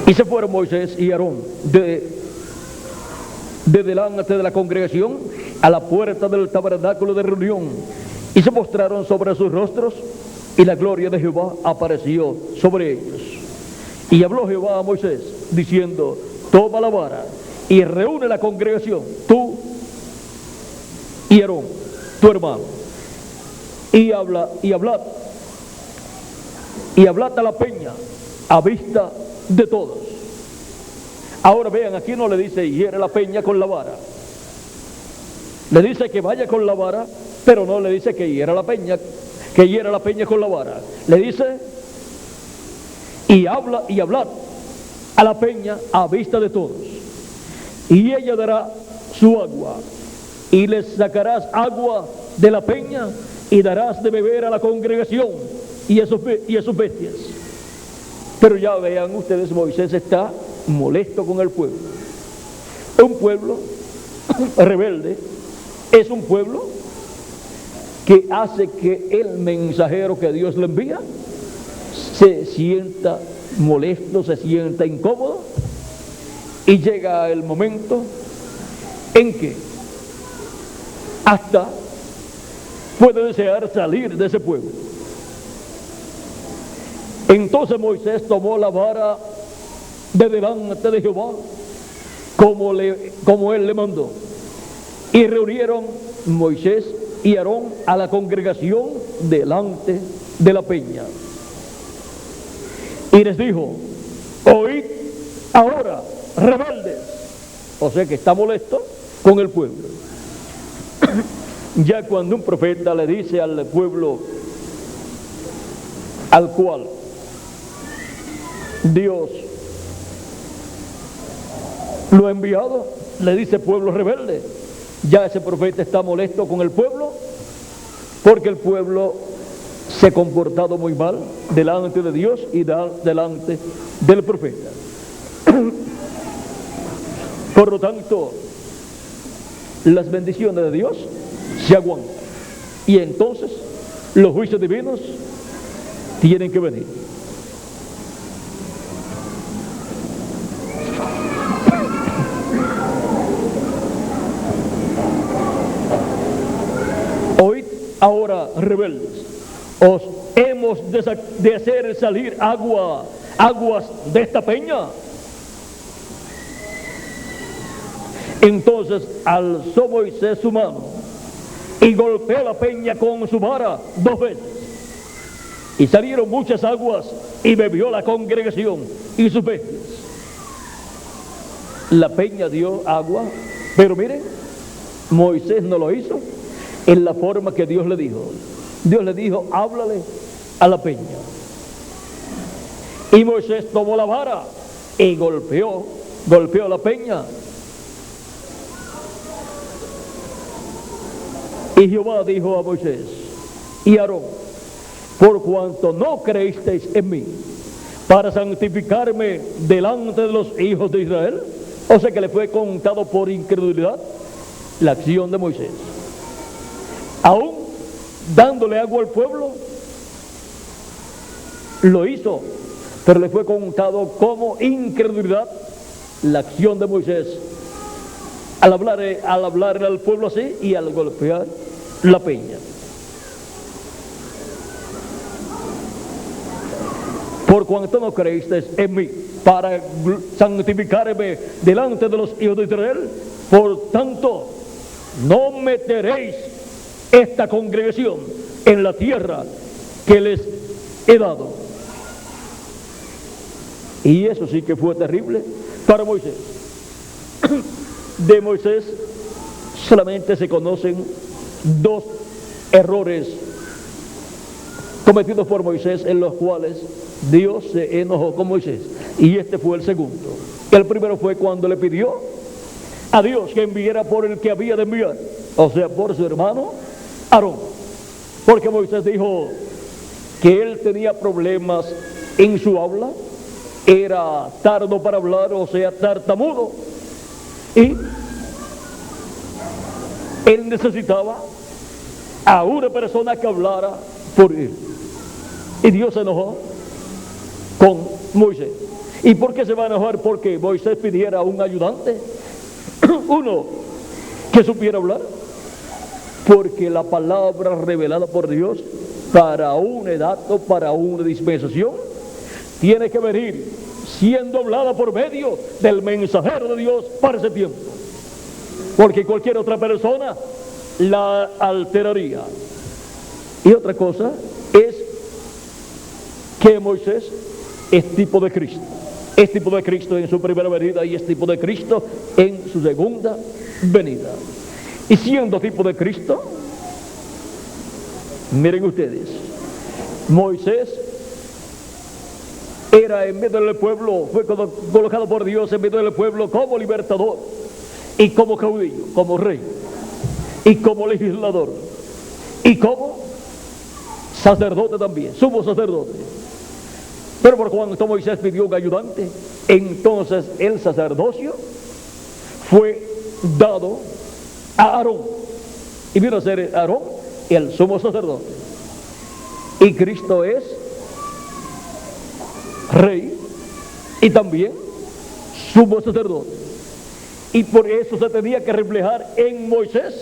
Y se fueron Moisés y Aarón de delante de la congregación a la puerta del tabernáculo de reunión y se postraron sobre sus rostros, y la gloria de Jehová apareció sobre ellos. Y habló Jehová a Moisés diciendo: toma la vara y reúne la congregación, tú y Aarón, tu hermano, y hablad a la peña a vista de todos. Ahora vean, aquí no le dice hiere la peña con la vara, le dice que vaya con la vara, pero no le dice que hiera la peña con la vara. Le dice: y hablad a la peña a vista de todos, y ella dará su agua, y les sacarás agua de la peña, y darás de beber a la congregación y a sus bestias. Pero ya vean ustedes, Moisés está molesto con el pueblo. Un pueblo rebelde es un pueblo que hace que el mensajero que Dios le envía se sienta molesto, se sienta incómodo, y llega el momento en que hasta puede desear salir de ese pueblo. Entonces Moisés tomó la vara de delante de Jehová, como él le mandó, y reunieron Moisés y Aarón a la congregación delante de la peña. Y les dijo: oíd ahora, rebeldes. O sea que está molesto con el pueblo. Ya cuando un profeta le dice al pueblo al cual Dios lo ha enviado, le dice pueblo rebelde, ya ese profeta está molesto con el pueblo, porque el pueblo se ha comportado muy mal delante de Dios y delante del profeta. Por lo tanto, las bendiciones de Dios se aguantan, y entonces los juicios divinos tienen que venir. Oíd ahora, rebeldes, os hemos de hacer salir aguas de esta peña. Entonces alzó Moisés su mano y golpeó la peña con su vara 2 veces, y salieron muchas aguas, y bebió la congregación y sus bestias. La peña dio agua, pero miren, Moisés no lo hizo en la forma que Dios le dijo. Dios le dijo: háblale a la peña. Y Moisés tomó la vara y golpeó la peña. Y Jehová dijo a Moisés y a Aarón: por cuanto no creísteis en mí para santificarme delante de los hijos de Israel. O sea que le fue contado por incredulidad la acción de Moisés, aún dándole agua al pueblo. Lo hizo, pero le fue contado como incredulidad la acción de Moisés al hablar al pueblo así y al golpear la peña. Por cuanto no creísteis en mí para santificarme delante de los hijos de Israel, por tanto no meteréis esta congregación en la tierra que les he dado. Y eso sí que fue terrible para Moisés. De Moisés solamente se conocen 2 errores cometidos por Moisés, en los cuales Dios se enojó con Moisés, y este fue el segundo. El primero fue cuando le pidió a Dios que enviara por el que había de enviar, o sea, por su hermano Aarón, porque Moisés dijo que él tenía problemas en su habla, era tardo para hablar, o sea, tartamudo, y él necesitaba a una persona que hablara por él. Y Dios se enojó con Moisés. ¿Y por qué se va a enojar? Porque Moisés pidiera a un ayudante, uno que supiera hablar. porque la palabra revelada por Dios para una edad o para una dispensación tiene que venir siendo hablada por medio del mensajero de Dios para ese tiempo, porque cualquier otra persona la alteraría. Y otra cosa es que Moisés es tipo de Cristo. Es tipo de Cristo en su primera venida y es tipo de Cristo en su segunda venida. Y siendo tipo de Cristo, miren ustedes, Moisés era en medio del pueblo, fue colocado por Dios en medio del pueblo como libertador y como caudillo, como rey y como legislador y como sacerdote también, sumo sacerdote. Pero por cuanto Moisés pidió un ayudante, entonces el sacerdocio fue dado a Aarón, y vino a ser Aarón el sumo sacerdote. Y Cristo es rey y también sumo sacerdote, y por eso se tenía que reflejar en Moisés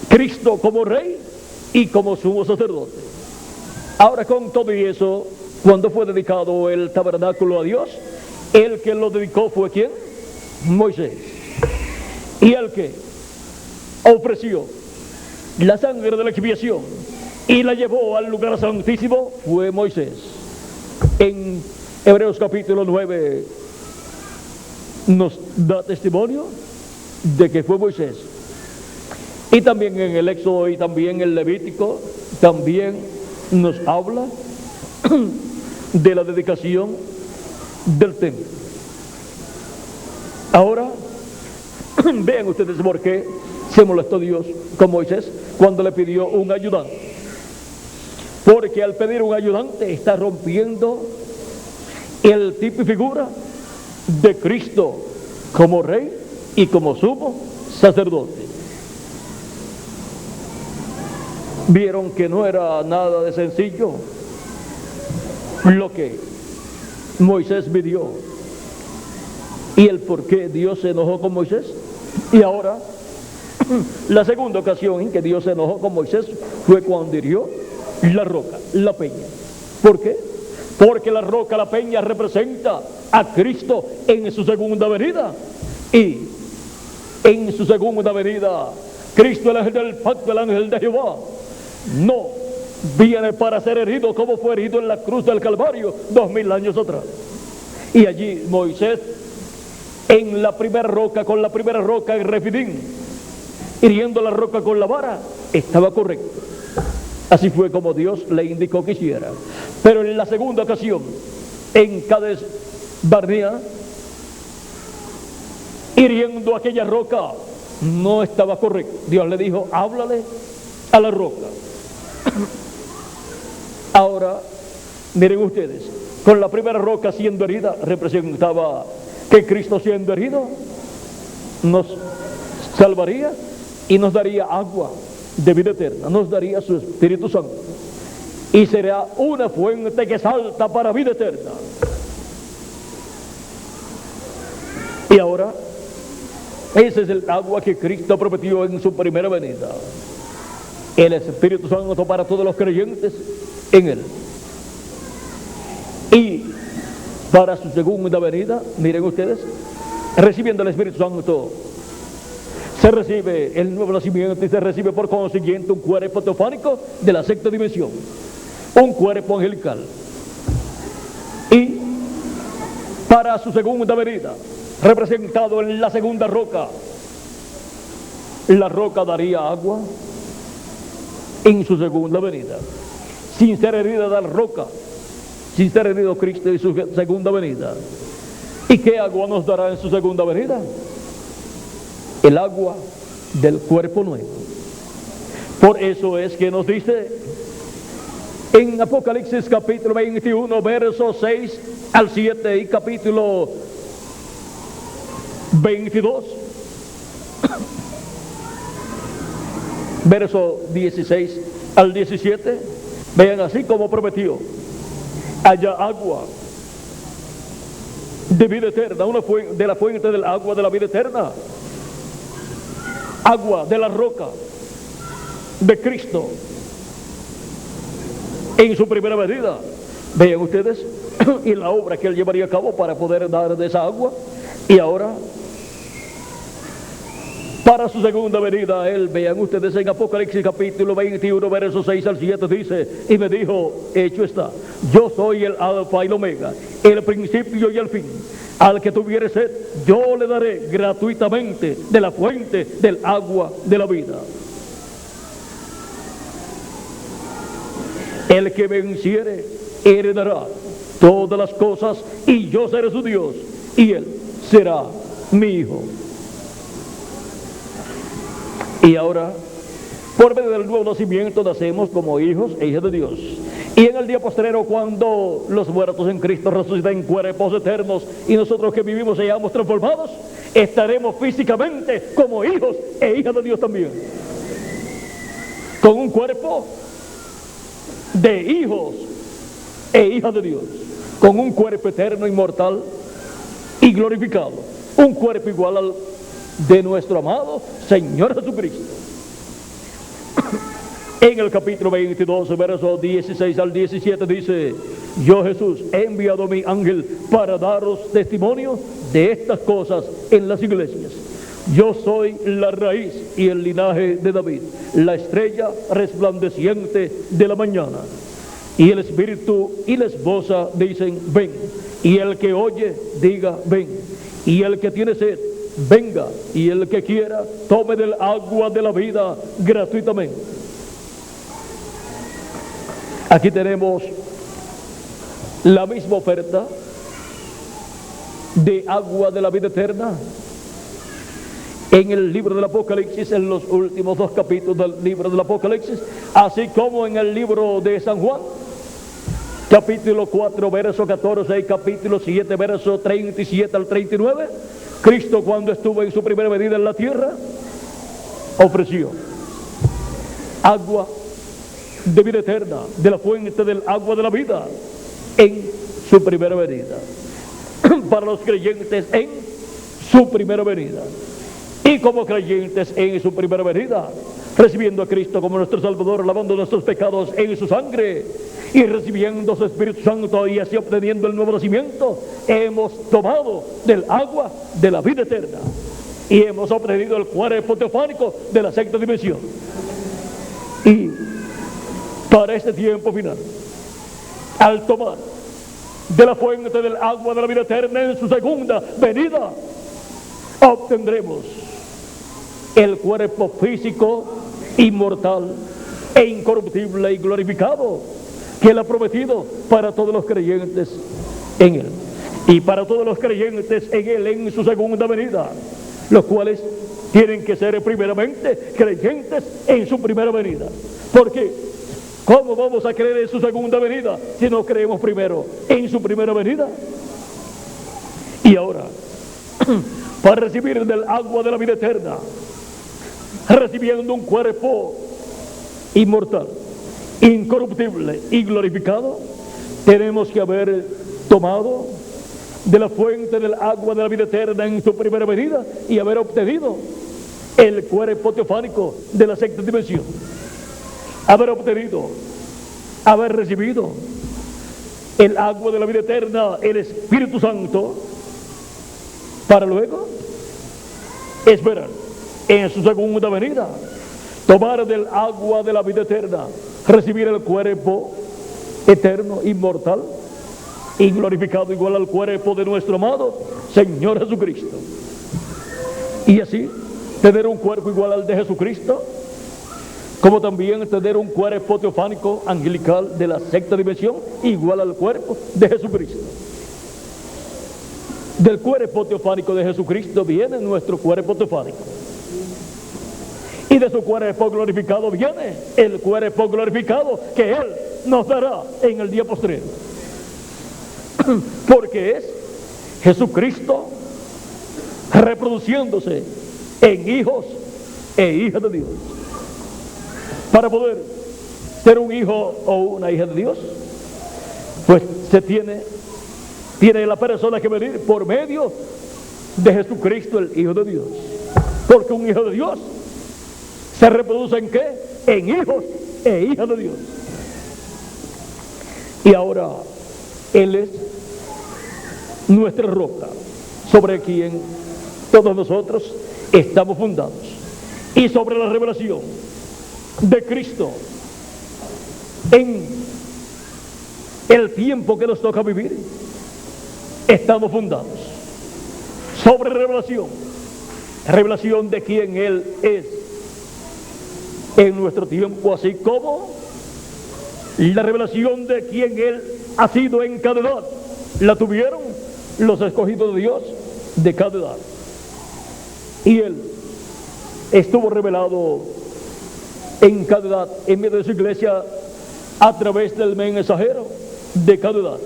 Cristo como rey y como sumo sacerdote. Ahora, con todo y eso, cuando fue dedicado el tabernáculo a Dios, el que lo dedicó fue ¿quién? Moisés. Y el que ofreció la sangre de la expiación y la llevó al lugar santísimo fue Moisés. En Hebreos capítulo 9 nos da testimonio de que fue Moisés. Y también en el Éxodo y también en el Levítico también nos habla de la dedicación del templo. Ahora vean ustedes por qué se molestó Dios con Moisés cuando le pidió un ayudante. Porque al pedir un ayudante está rompiendo el tipo y figura de Cristo como rey y como sumo sacerdote. Vieron que no era nada de sencillo lo que Moisés pidió y el por qué Dios se enojó con Moisés. Y ahora la segunda ocasión en que Dios se enojó con Moisés fue cuando hirió la roca, la peña. ¿Por qué? Porque la roca, la peña, representa a Cristo en su segunda venida. Y en su segunda venida, Cristo, el ángel del pacto, el ángel de Jehová, no viene para ser herido como fue herido en la cruz del Calvario 2000 años atrás. Y allí Moisés, en la primera roca, con la primera roca en Refidín, hiriendo la roca con la vara, estaba correcto. Así fue como Dios le indicó que hiciera. Pero en la segunda ocasión, en Cades Barnea, hiriendo aquella roca, no estaba correcto. Dios le dijo, háblale a la roca. Ahora, miren ustedes, con la primera roca siendo herida, representaba que Cristo siendo herido nos salvaría y nos daría agua de vida eterna, nos daría su Espíritu Santo y será una fuente que salta para vida eterna. Y ahora, ese es el agua que Cristo prometió en su primera venida, el Espíritu Santo para todos los creyentes en Él. Y para su segunda venida, miren ustedes, recibiendo el Espíritu Santo, se recibe el nuevo nacimiento y se recibe por consiguiente un cuerpo teofánico de la sexta dimensión, un cuerpo angelical. Y para su segunda venida, representado en la segunda roca, la roca daría agua en su segunda venida, sin ser herida de la roca, sin ser herido Cristo en su segunda venida. ¿Y qué agua nos dará en su segunda venida? El agua del cuerpo nuevo. Por eso es que nos dice en Apocalipsis capítulo 21 versos 6 al 7 y capítulo 22 verso 16 al 17, vean, así como prometió, haya agua de vida eterna, una de la fuente del agua de la vida eterna, agua de la roca de Cristo en su primera venida. Vean ustedes y la obra que Él llevaría a cabo para poder dar de esa agua. Y ahora, para su segunda venida, Él, vean ustedes en Apocalipsis capítulo 21, versos 6 al 7, dice: y me dijo, hecho está, yo soy el alfa y el omega, el principio y el fin. Al que tuviere sed, yo le daré gratuitamente de la fuente del agua de la vida. El que venciere heredará todas las cosas, y yo seré su Dios, y él será mi hijo. Y ahora, por medio del nuevo nacimiento, nacemos como hijos e hijas de Dios. Y en el día postrero, cuando los muertos en Cristo resuciten cuerpos eternos y nosotros que vivimos seamos transformados, estaremos físicamente como hijos e hijas de Dios también, con un cuerpo de hijos e hijas de Dios, con un cuerpo eterno, inmortal y glorificado, un cuerpo igual al de nuestro amado Señor Jesucristo. En el capítulo 22, versos 16 al 17 dice: yo, Jesús, he enviado a mi ángel para daros testimonio de estas cosas en las iglesias. Yo soy la raíz y el linaje de David, la estrella resplandeciente de la mañana. Y el Espíritu y la esposa dicen: ven. Y el que oye, diga: ven. Y el que tiene sed, venga. Y el que quiera, tome del agua de la vida gratuitamente. Aquí tenemos la misma oferta de agua de la vida eterna en el libro del Apocalipsis, en los últimos 2 capítulos del libro del Apocalipsis, así como en el libro de San Juan, capítulo 4, verso 14, y capítulo 7, verso 37 al 39. Cristo, cuando estuvo en su primera venida en la tierra, ofreció agua de vida eterna, de la fuente del agua de la vida, en su primera venida, para los creyentes en su primera venida. Y como creyentes en su primera venida, recibiendo a Cristo como nuestro Salvador, lavando nuestros pecados en su sangre y recibiendo su Espíritu Santo, y así obteniendo el nuevo nacimiento, hemos tomado del agua de la vida eterna y hemos obtenido el cuerpo teofánico de la sexta dimensión. Y para este tiempo final, al tomar de la fuente del agua de la vida eterna en su segunda venida, obtendremos el cuerpo físico, inmortal e incorruptible y glorificado que Él ha prometido para todos los creyentes en Él, y para todos los creyentes en Él en su segunda venida, los cuales tienen que ser primeramente creyentes en su primera venida. Porque ¿cómo vamos a creer en su segunda venida si no creemos primero en su primera venida? Y ahora, para recibir del agua de la vida eterna, recibiendo un cuerpo inmortal, incorruptible y glorificado, tenemos que haber tomado de la fuente del agua de la vida eterna en su primera venida y haber obtenido el cuerpo teofánico de la sexta dimensión, haber obtenido, haber recibido el agua de la vida eterna, el Espíritu Santo, para luego esperar en su segunda venida, tomar del agua de la vida eterna, recibir el cuerpo eterno, inmortal y glorificado, igual al cuerpo de nuestro amado Señor Jesucristo, y así tener un cuerpo igual al de Jesucristo, como también tener un cuerpo teofánico angelical de la sexta dimensión igual al cuerpo de Jesucristo. Del cuerpo teofánico de Jesucristo viene nuestro cuerpo teofánico, y de su cuerpo glorificado viene el cuerpo glorificado que Él nos dará en el día postrero, porque es Jesucristo reproduciéndose en hijos e hijas de Dios. Para poder ser un hijo o una hija de Dios, pues se tiene la persona que venir por medio de Jesucristo, el Hijo de Dios. Porque un hijo de Dios se reproduce ¿en qué? En hijos e hijas de Dios. Y ahora Él es nuestra roca, sobre quien todos nosotros estamos fundados. Y sobre la revelación de Cristo en el tiempo que nos toca vivir, estamos fundados. Sobre revelación de quién Él es en nuestro tiempo, así como la revelación de quién Él ha sido en cada edad, la tuvieron los escogidos de Dios de cada edad. Y Él estuvo revelado en cada edad, en medio de su iglesia, a través del mensajero de cada edad.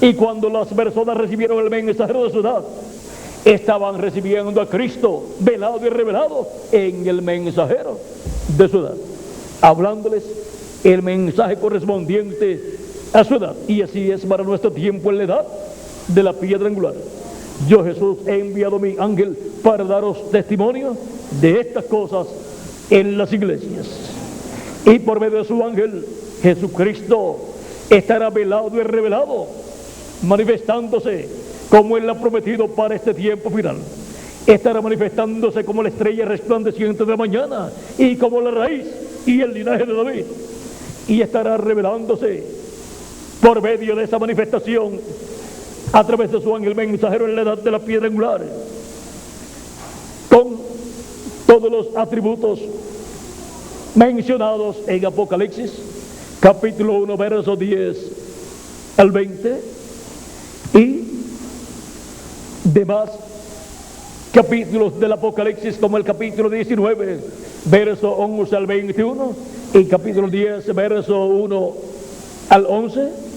Y cuando las personas recibieron el mensajero de su edad, estaban recibiendo a Cristo velado y revelado en el mensajero de su edad, hablándoles el mensaje correspondiente a su edad. Y así es para nuestro tiempo en la edad de la piedra angular. Yo, Jesús, he enviado mi ángel para daros testimonio de estas cosas en las iglesias. Y por medio de su ángel, Jesucristo estará velado y revelado, manifestándose como Él ha prometido para este tiempo final. Estará manifestándose como la estrella resplandeciente de la mañana y como la raíz y el linaje de David. Y estará revelándose por medio de esa manifestación a través de su ángel mensajero en la edad de la piedra angular, con todos los atributos mencionados en Apocalipsis capítulo 1 versos 10 al 20 y demás capítulos del Apocalipsis, como el capítulo 19 verso 11 al 21 y capítulo 10 verso 1 al 11.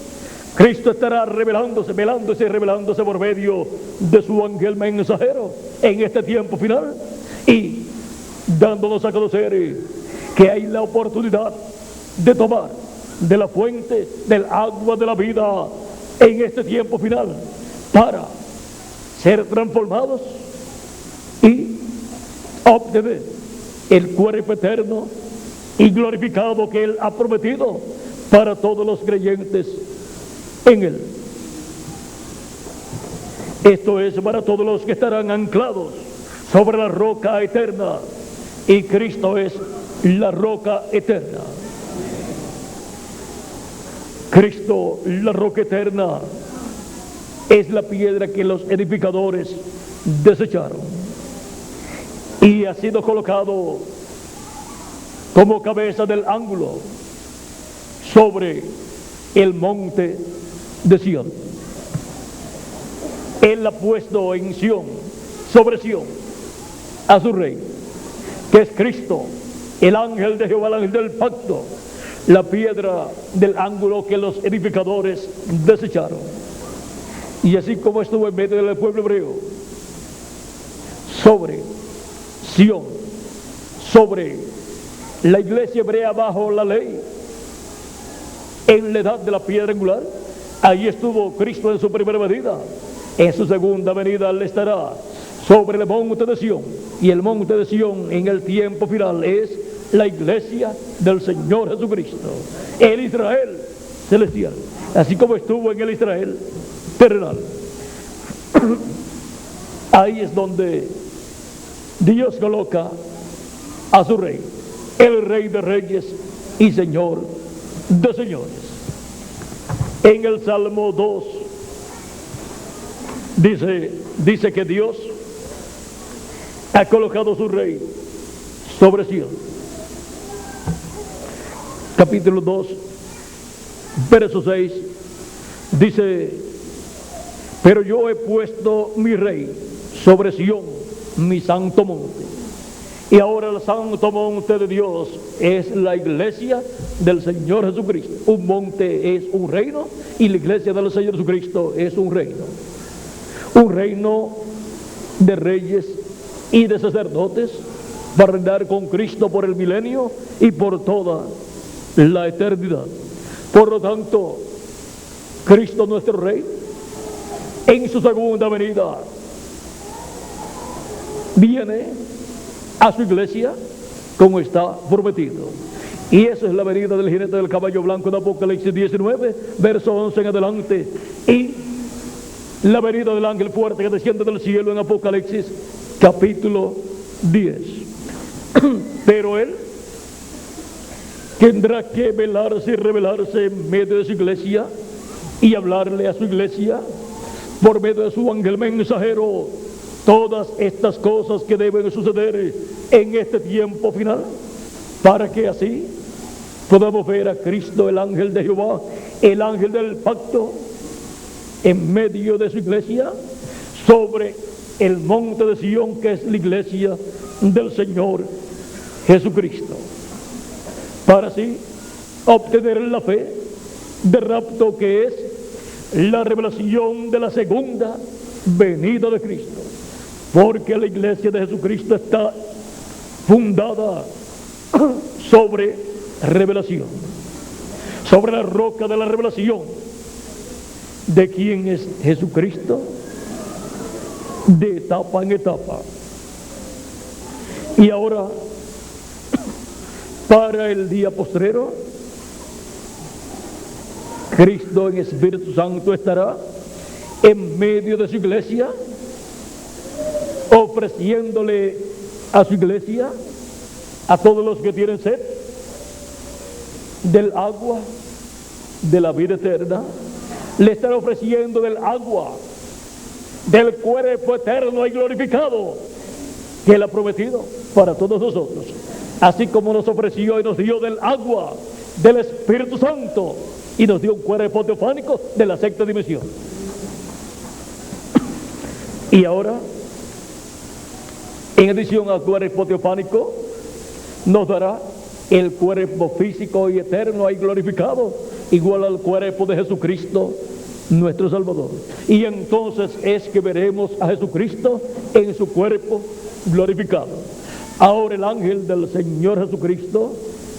Cristo estará revelándose y revelándose por medio de su ángel mensajero en este tiempo final y dándonos a conocer que hay la oportunidad de tomar de la fuente del agua de la vida en este tiempo final para ser transformados y obtener el cuerpo eterno y glorificado que Él ha prometido para todos los creyentes en Él. Esto es para todos los que estarán anclados sobre la roca eterna, y Cristo es la roca eterna. Cristo, la roca eterna, es la piedra que los edificadores desecharon y ha sido colocado como cabeza del ángulo sobre el monte de Sión. Él ha puesto en Sión, sobre Sión, a su rey, que es Cristo, el ángel de Jehová, el ángel del pacto, la piedra del ángulo que los edificadores desecharon. Y así como estuvo en medio del pueblo hebreo, sobre Sión, sobre la iglesia hebrea bajo la ley, en la edad de la piedra angular, ahí estuvo Cristo en su primera venida. En su segunda venida Él estará sobre el monte de Sión, y el monte de Sión en el tiempo final es la iglesia del Señor Jesucristo, el Israel celestial, así como estuvo en el Israel terrenal. Ahí es donde Dios coloca a su rey, el Rey de Reyes y Señor de señores. En el Salmo 2 dice que Dios ha colocado su rey sobre Sion. Capítulo 2 verso 6 dice: pero yo he puesto mi rey sobre Sion, mi santo monte. Y ahora el santo monte de Dios es la iglesia del Señor Jesucristo. Un monte es un reino y la iglesia del Señor Jesucristo es un reino. Un reino de reyes y de sacerdotes para reinar con Cristo por el milenio y por toda la eternidad. Por lo tanto, Cristo nuestro Rey, en su segunda venida, viene a su iglesia como está prometido. Y eso es la venida del jinete del caballo blanco de Apocalipsis 19, verso 11 en adelante. Y la venida del ángel fuerte que desciende del cielo en Apocalipsis capítulo 10. Pero él tendrá que velarse y revelarse en medio de su iglesia y hablarle a su iglesia por medio de su ángel mensajero todas estas cosas que deben suceder en este tiempo final, para que así podamos ver a Cristo, el ángel de Jehová, el ángel del pacto, en medio de su iglesia, sobre el monte de Sión, que es la iglesia del Señor Jesucristo, para así obtener la fe de rapto, que es la revelación de la segunda venida de Cristo, porque la iglesia de Jesucristo está fundada sobre revelación, sobre la roca de la revelación. ¿De quién es Jesucristo? De etapa en etapa. Y ahora, para el día postrero, Cristo en Espíritu Santo estará en medio de su iglesia, ofreciéndole a su iglesia, a todos los que tienen sed, del agua de la vida eterna. Le estará ofreciendo del agua del cuerpo eterno y glorificado que Él ha prometido para todos nosotros, así como nos ofreció y nos dio del agua del Espíritu Santo y nos dio un cuerpo teofánico de la sexta dimensión. Y ahora, en adición al cuerpo teofánico, nos dará el cuerpo físico y eterno y glorificado, igual al cuerpo de Jesucristo, nuestro Salvador. Y entonces es que veremos a Jesucristo en su cuerpo glorificado. Ahora el ángel del Señor Jesucristo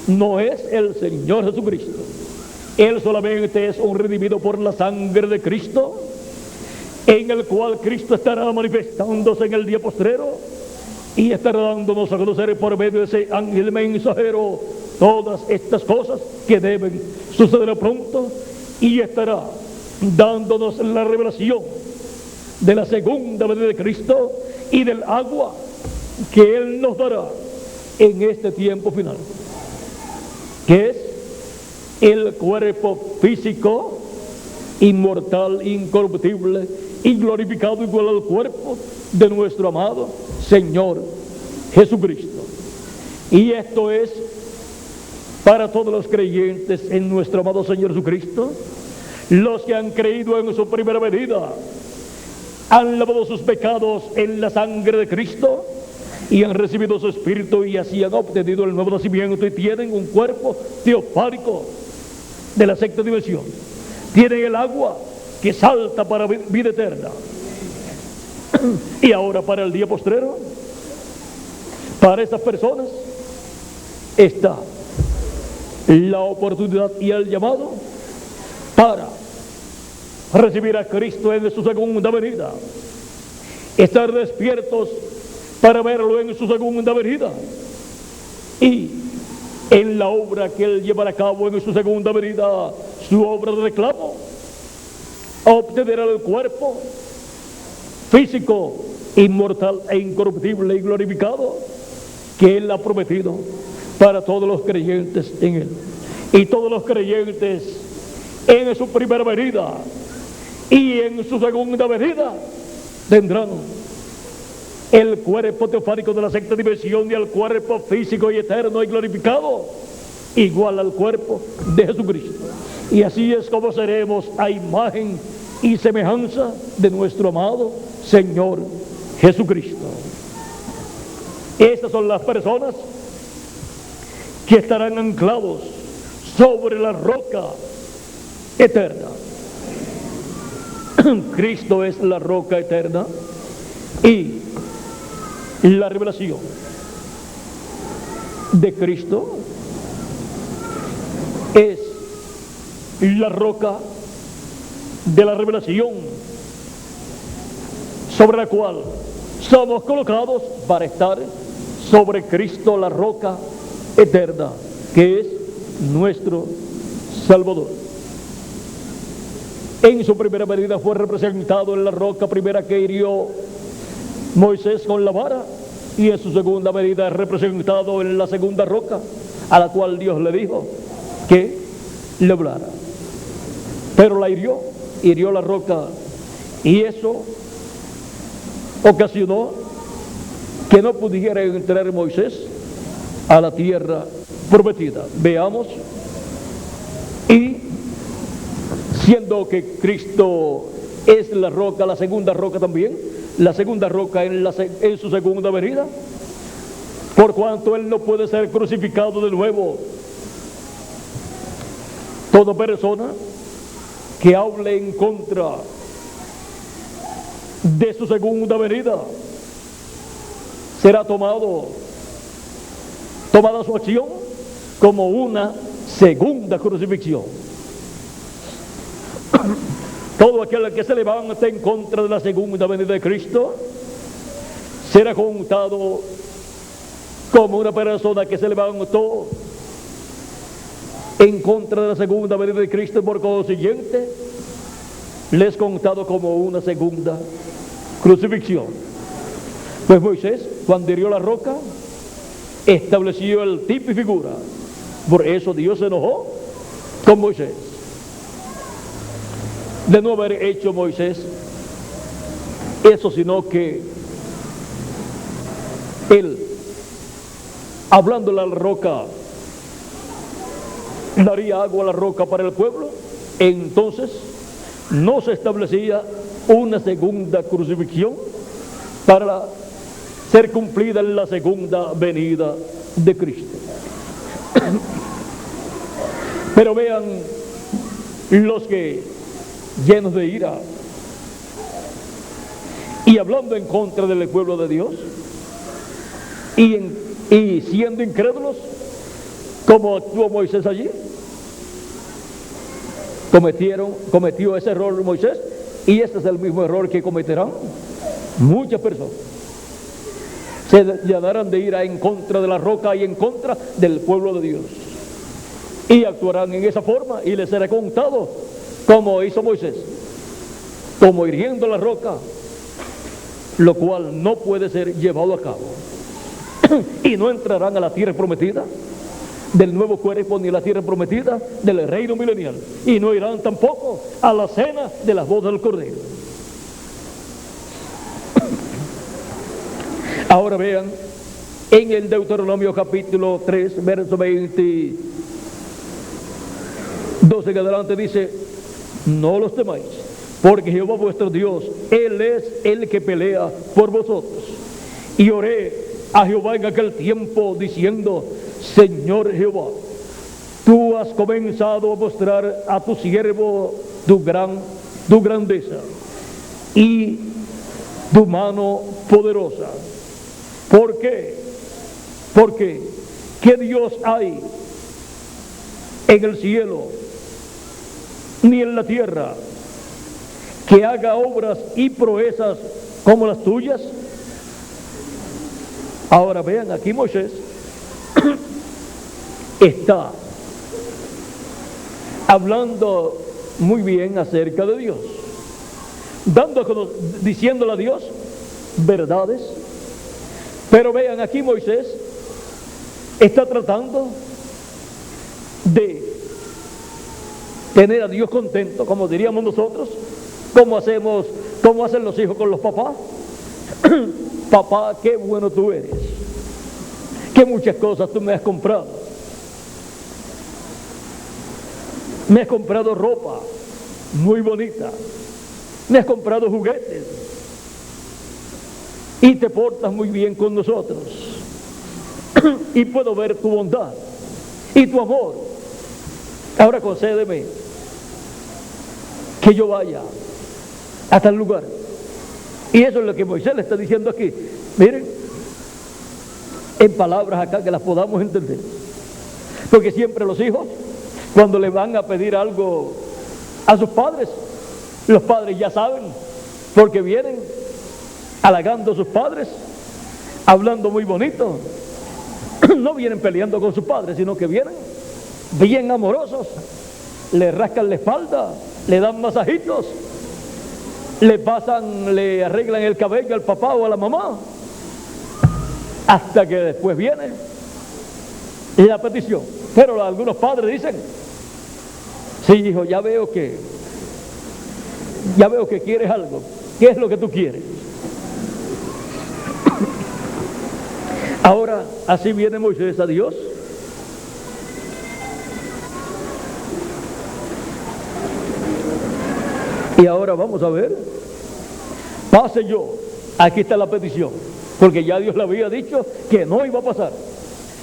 no es el Señor Jesucristo. Él solamente es un redimido por la sangre de Cristo, en el cual Cristo estará manifestándose en el día postrero y estará dándonos a conocer por medio de ese ángel mensajero todas estas cosas que deben suceder pronto, y estará dándonos la revelación de la segunda venida de Cristo y del agua que Él nos dará en este tiempo final, que es el cuerpo físico, inmortal, incorruptible y glorificado, igual al cuerpo de nuestro amado Señor Jesucristo. Y esto es para todos los creyentes en nuestro amado Señor Jesucristo, los que han creído en su primera venida, han lavado sus pecados en la sangre de Cristo y han recibido su Espíritu, y así han obtenido el nuevo nacimiento y tienen un cuerpo teofánico de la sexta dimensión. Tienen el agua que salta para vida eterna. Y ahora, para el día postrero, para estas personas está la oportunidad y el llamado para recibir a Cristo en su segunda venida, estar despiertos para verlo en su segunda venida, y en la obra que Él llevará a cabo en su segunda venida, su obra de reclamo, obtener el cuerpo físico, inmortal e incorruptible y glorificado que Él ha prometido para todos los creyentes en Él. Y todos los creyentes en su primera venida y en su segunda venida tendrán el cuerpo teofánico de la sexta dimensión y el cuerpo físico y eterno y glorificado, igual al cuerpo de Jesucristo. Y así es como seremos a imagen y semejanza de nuestro amado Señor Jesucristo. Estas son las personas que estarán anclados sobre la roca eterna. Cristo es la roca eterna, y la revelación de Cristo es la roca de la revelación sobre la cual somos colocados para estar sobre Cristo la roca eterna, que es nuestro Salvador. En su primera venida fue representado en la roca primera que hirió Moisés con la vara, y en su segunda venida es representado en la segunda roca, a la cual Dios le dijo que le hablara. Pero la hirió la roca, y eso ocasionó que no pudiera entrar Moisés a la tierra prometida. Veamos, y siendo que Cristo es la roca, la segunda roca también, la segunda roca en su segunda venida, por cuanto Él no puede ser crucificado de nuevo. Toda persona que hable en contra de su segunda venida será tomada su acción como una segunda crucifixión. Todo aquel que se levante en contra de la segunda venida de Cristo será contado como una persona que se levantó en contra de la segunda venida de Cristo, por consiguiente les es contado como una segunda crucifixión. Pues Moisés, cuando hirió la roca, estableció el tipo y figura. Por eso Dios se enojó con Moisés de no haber hecho Moisés eso, sino que él, hablándole a la roca, daría agua a la roca para el pueblo. Entonces no se establecía una segunda crucifixión para ser cumplida en la segunda venida de Cristo. Pero vean los que, llenos de ira y hablando en contra del pueblo de Dios y siendo incrédulos, como actuó Moisés allí, cometió ese error Moisés, y este es el mismo error que cometerán muchas personas. Se llenarán de ira en contra de la roca y en contra del pueblo de Dios, y actuarán en esa forma, y les será contado como hizo Moisés, como hiriendo la roca, lo cual no puede ser llevado a cabo. Y no entrarán a la tierra prometida del nuevo cuerpo, ni a la tierra prometida del reino milenial, y no irán tampoco a la cena de las bodas del Cordero. Ahora vean, en el Deuteronomio capítulo 3, verso 22 en adelante, dice: no los temáis, porque Jehová vuestro Dios, Él es el que pelea por vosotros. Y oré a Jehová en aquel tiempo diciendo: Señor Jehová, tú has comenzado a mostrar a tu siervo tu grandeza y tu mano poderosa. ¿Por qué? Porque ¿qué Dios hay en el cielo ni en la tierra que haga obras y proezas como las tuyas? Ahora vean, aquí Moisés está hablando muy bien acerca de Dios, diciéndole a Dios verdades. Pero vean, aquí Moisés está tratando de tener a Dios contento, como diríamos nosotros, como hacen los hijos con los papás. Papá, qué bueno tú eres, qué muchas cosas tú me has comprado. Me has comprado ropa muy bonita, me has comprado juguetes, y te portas muy bien con nosotros, y puedo ver tu bondad y tu amor. Ahora concédeme que yo vaya a tal lugar. Y eso es lo que Moisés le está diciendo aquí. Miren, en palabras acá que las podamos entender, porque siempre los hijos, cuando le van a pedir algo a sus padres, los padres ya saben, porque vienen halagando a sus padres, hablando muy bonito, no vienen peleando con su padre, sino que vienen bien amorosos, le rascan la espalda, le dan masajitos, le arreglan el cabello al papá o a la mamá, hasta que después viene la petición. Pero algunos padres dicen: sí, hijo, ya veo que quieres algo. ¿Qué es lo que tú quieres? Ahora, así viene Moisés a Dios. Y ahora vamos a ver. Pase yo. Aquí está la petición. Porque ya Dios le había dicho que no iba a pasar.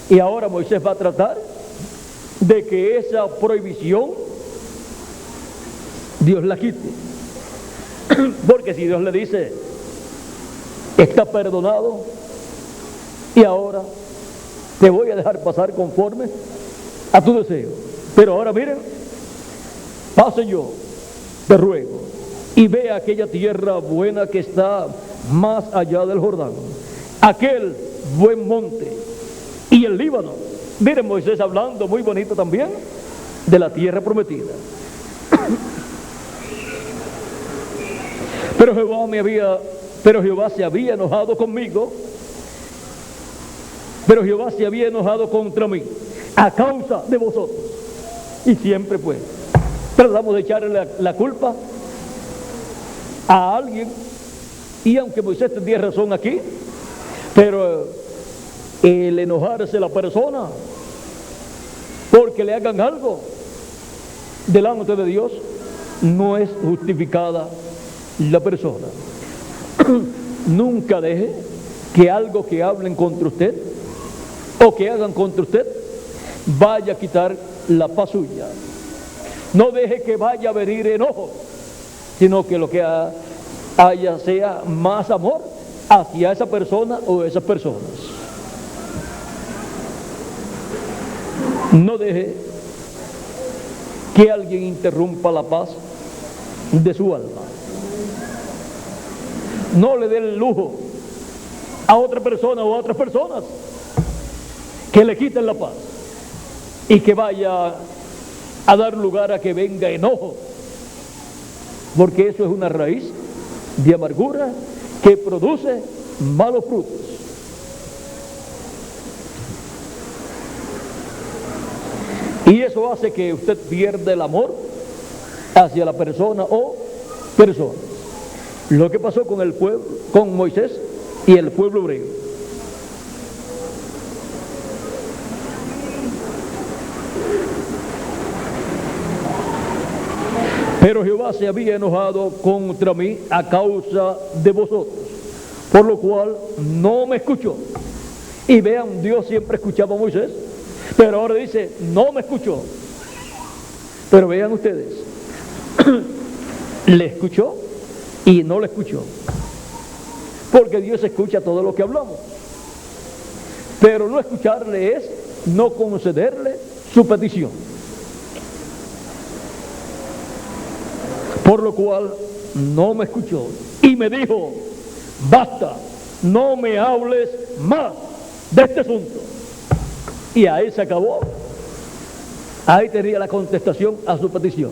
Y ahora Moisés va a tratar de que esa prohibición Dios la quite. Porque si Dios le dice: está perdonado, y ahora te voy a dejar pasar conforme a tu deseo. Pero ahora miren, pase yo, te ruego, y ve aquella tierra buena que está más allá del Jordán, aquel buen monte y el Líbano. Miren, Moisés hablando muy bonito también de la tierra prometida. Pero Jehová se había enojado conmigo. Pero Jehová se había enojado contra mí a causa de vosotros. Y siempre pues tratamos de echarle la culpa a alguien. Y aunque Moisés tenía razón aquí, pero el enojarse la persona porque le hagan algo delante de Dios, no es justificada la persona. Nunca deje que algo que hablen contra usted o que hagan contra usted vaya a quitar la paz suya. No deje que vaya a venir enojo, sino que lo que haya sea más amor hacia esa persona o esas personas. No deje que alguien interrumpa la paz de su alma. No le dé el lujo a otra persona o a otras personas que le quiten la paz y que vaya a dar lugar a que venga enojo, porque eso es una raíz de amargura que produce malos frutos. Y eso hace que usted pierda el amor hacia la persona o personas. Lo que pasó con el pueblo, con Moisés y el pueblo hebreo. Pero Jehová se había enojado contra mí a causa de vosotros, por lo cual no me escuchó. Y vean, Dios siempre escuchaba a Moisés, pero ahora dice: no me escuchó. Pero vean ustedes, le escuchó y no le escuchó, porque Dios escucha todo lo que hablamos, pero no escucharle es no concederle su petición. Por lo cual no me escuchó y me dijo: basta, no me hables más de este asunto. Y ahí se acabó. Ahí tenía la contestación a su petición.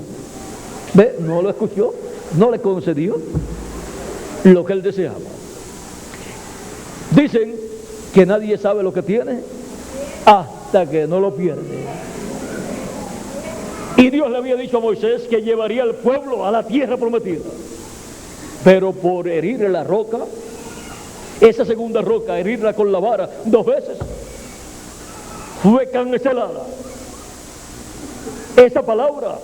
¿Ve? No lo escuchó, no le concedió lo que él deseaba. Dicen que nadie sabe lo que tiene hasta que no lo pierde. Y Dios le había dicho a Moisés que llevaría al pueblo a la tierra prometida, pero por herir la roca, esa segunda roca, herirla con la vara 2 veces, fue cancelada esa palabra,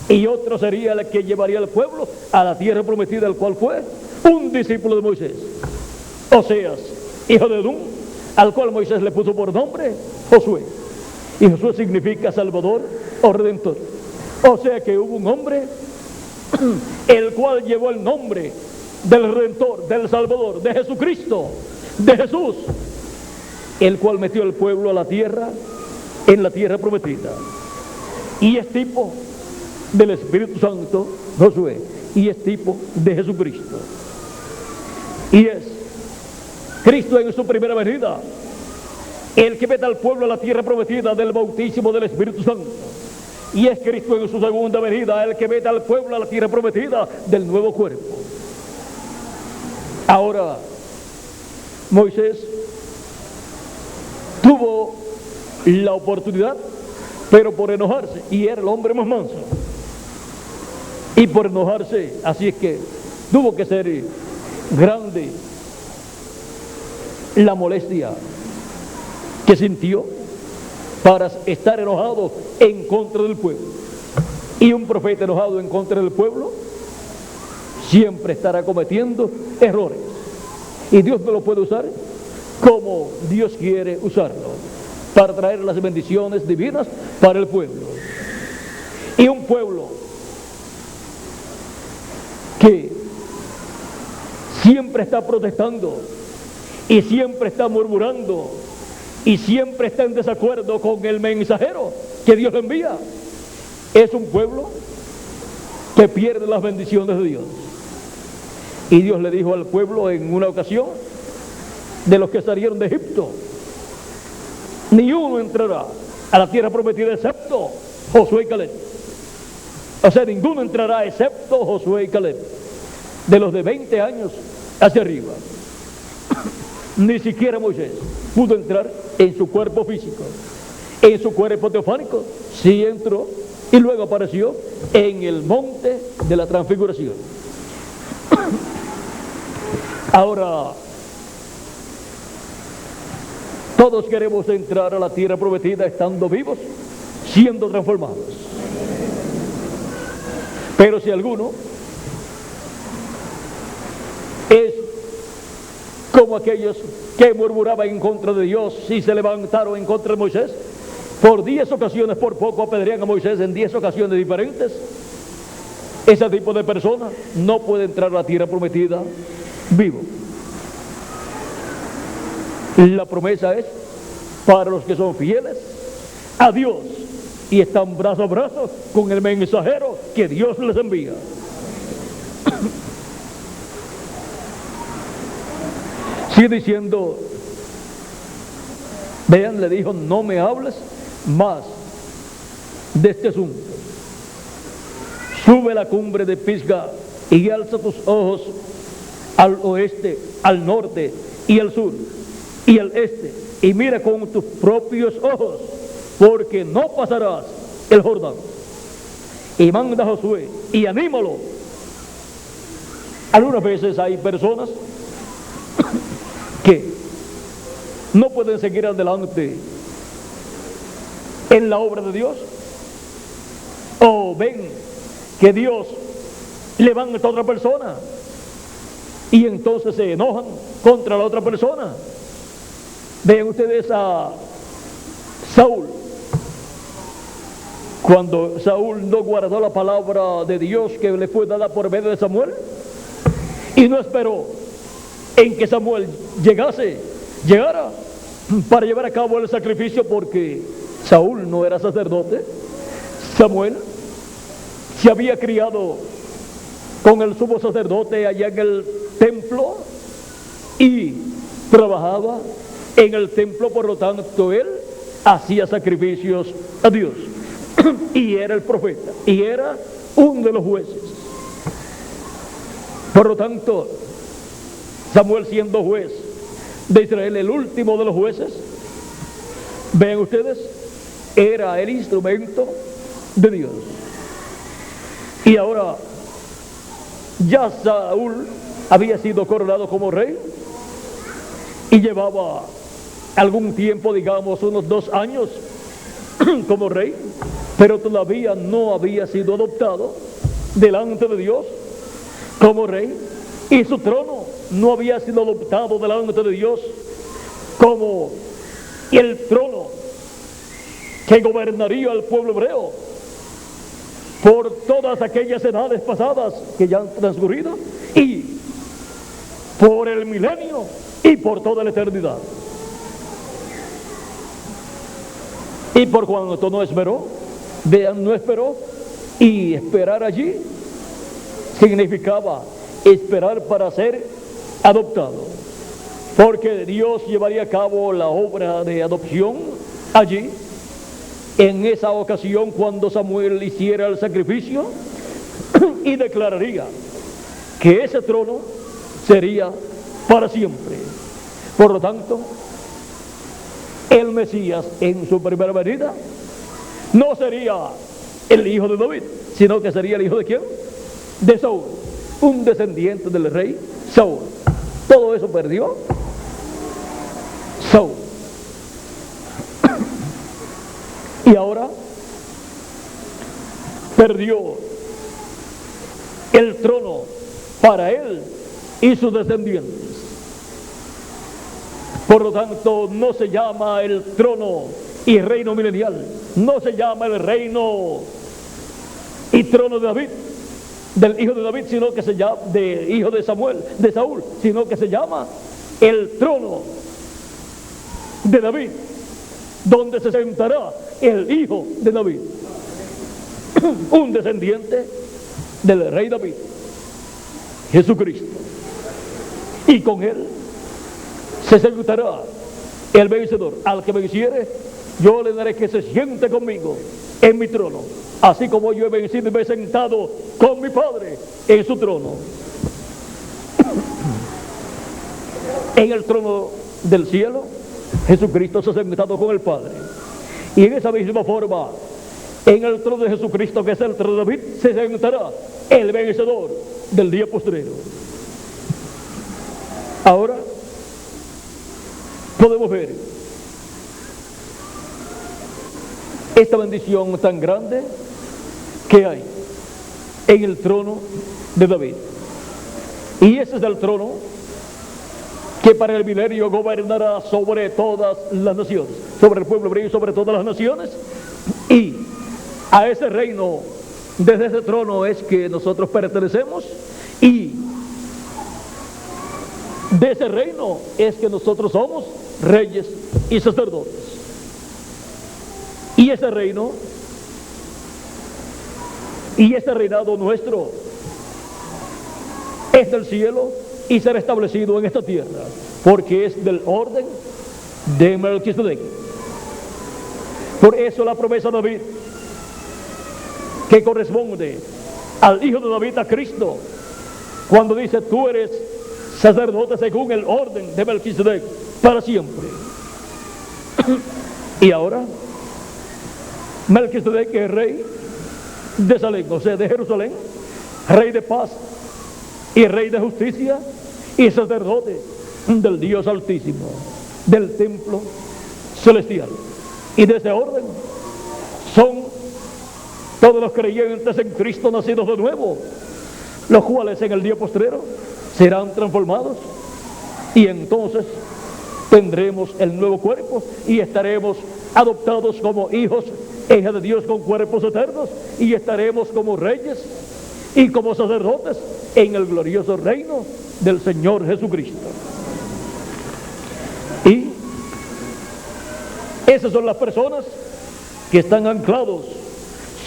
y otro sería el que llevaría al pueblo a la tierra prometida, el cual fue un discípulo de Moisés, Oseas, hijo de Edom, al cual Moisés le puso por nombre Josué. Y Josué significa Salvador o Redentor. O sea que hubo un hombre el cual llevó el nombre del Redentor, del Salvador, de Jesucristo, de Jesús, el cual metió al pueblo a la tierra, en la tierra prometida. Y es tipo del Espíritu Santo, Josué, y es tipo de Jesucristo. Y es Cristo en su primera venida, el que mete al pueblo a la tierra prometida del bautismo del Espíritu Santo. Y es Cristo en su segunda venida el que mete al pueblo a la tierra prometida del nuevo cuerpo. Ahora, Moisés tuvo la oportunidad, pero por enojarse, y era el hombre más manso, y por enojarse, así es que tuvo que ser grande la molestia que sintió para estar enojado en contra del pueblo. Y un profeta enojado en contra del pueblo siempre estará cometiendo errores, y Dios no lo puede usar como Dios quiere usarlo, para traer las bendiciones divinas para el pueblo. Y un pueblo que siempre está protestando y siempre está murmurando y siempre está en desacuerdo con el mensajero que Dios le envía, es un pueblo que pierde las bendiciones de Dios. Y Dios le dijo al pueblo en una ocasión, de los que salieron de Egipto, ni uno entrará a la tierra prometida excepto Josué y Caleb. O sea, ninguno entrará excepto Josué y Caleb, de los de 20 años hacia arriba. Ni siquiera Moisés pudo entrar en su cuerpo físico. En su cuerpo teofánico sí entró, y luego apareció en el monte de la transfiguración. Ahora, todos queremos entrar a la tierra prometida estando vivos, siendo transformados. Pero si alguno es como aquellos que murmuraban en contra de Dios y se levantaron en contra de Moisés, por 10 ocasiones, por poco apedrean a Moisés en 10 ocasiones diferentes, ese tipo de persona no puede entrar a la tierra prometida vivo. La promesa es para los que son fieles a Dios y están brazo a brazo con el mensajero que Dios les envía. Sigue diciendo, vean, le dijo, no me hables más de este asunto. Sube a la cumbre de Pisga y alza tus ojos al oeste, al norte y al sur y al este, y mira con tus propios ojos, porque no pasarás el Jordán. Y manda a Josué y anímalo. Algunas veces hay personas que no pueden seguir adelante en la obra de Dios, o ven que Dios levanta a otra persona y entonces se enojan contra la otra persona. Vean ustedes a Saúl, cuando Saúl no guardó la palabra de Dios que le fue dada por medio de Samuel, y no esperó en que Samuel llegara para llevar a cabo el sacrificio, porque Saúl no era sacerdote. Samuel se había criado con el sumo sacerdote allá en el templo y trabajaba en el templo, por lo tanto él hacía sacrificios a Dios y era el profeta y era uno de los jueces. Por lo tanto, Samuel, siendo juez de Israel, el último de los jueces, vean ustedes, era el instrumento de Dios. Y ahora ya Saúl había sido coronado como rey y llevaba algún tiempo, digamos unos 2 años como rey, pero todavía no había sido adoptado delante de Dios como rey, y su trono no había sido adoptado delante de Dios como el trono que gobernaría al pueblo hebreo por todas aquellas edades pasadas que ya han transcurrido, y por el milenio y por toda la eternidad. Y por cuanto no esperó, vean, no esperó, y esperar allí significaba esperar para ser adoptado. porque Dios llevaría a cabo la obra de adopción allí, en esa ocasión cuando Samuel hiciera el sacrificio y declararía que ese trono sería para siempre. Por lo tanto, el Mesías en su primera venida no sería el hijo de David, sino que sería el hijo de ¿quién? De Saúl, un descendiente del rey Saúl. Todo eso perdió Saúl. Y ahora perdió el trono para él y sus descendientes. Por lo tanto, no se llama el trono y reino milenial, no se llama el reino y trono de David, del hijo de David, sino que se llama del hijo de Samuel, de Saúl, sino que se llama el trono de David, donde se sentará el hijo de David, un descendiente del rey David, Jesucristo. Y con él se sentará el vencedor. Al que venciere, yo le daré que se siente conmigo en mi trono, así como yo he vencido y me he sentado con mi Padre en su trono. En el trono del cielo, Jesucristo se ha sentado con el Padre. Y en esa misma forma, en el trono de Jesucristo, que es el trono de David, se sentará el vencedor del día postrero. Ahora podemos ver esta bendición tan grande que hay en el trono de David. Y ese es el trono que para el milenio gobernará sobre todas las naciones, sobre el pueblo hebreo y sobre todas las naciones. Y a ese reino, desde ese trono es que nosotros pertenecemos, y de ese reino es que nosotros somos reyes y sacerdotes. Y ese reino y ese reinado nuestro es del cielo y será establecido en esta tierra, porque es del orden de Melquisedec. Por eso la promesa de David, que corresponde al hijo de David, a Cristo, cuando dice: tú eres sacerdote según el orden de Melquisedec para siempre. Y ahora Melquisedec es rey de Salem, o sea, de Jerusalén, rey de paz y rey de justicia y sacerdote del Dios Altísimo, del templo celestial. Y de ese orden son todos los creyentes en Cristo nacidos de nuevo, los cuales en el día postrero serán transformados, y entonces tendremos el nuevo cuerpo y estaremos adoptados como hijos e hijas de Dios con cuerpos eternos, y estaremos como reyes y como sacerdotes en el glorioso reino del Señor Jesucristo. Y esas son las personas que están anclados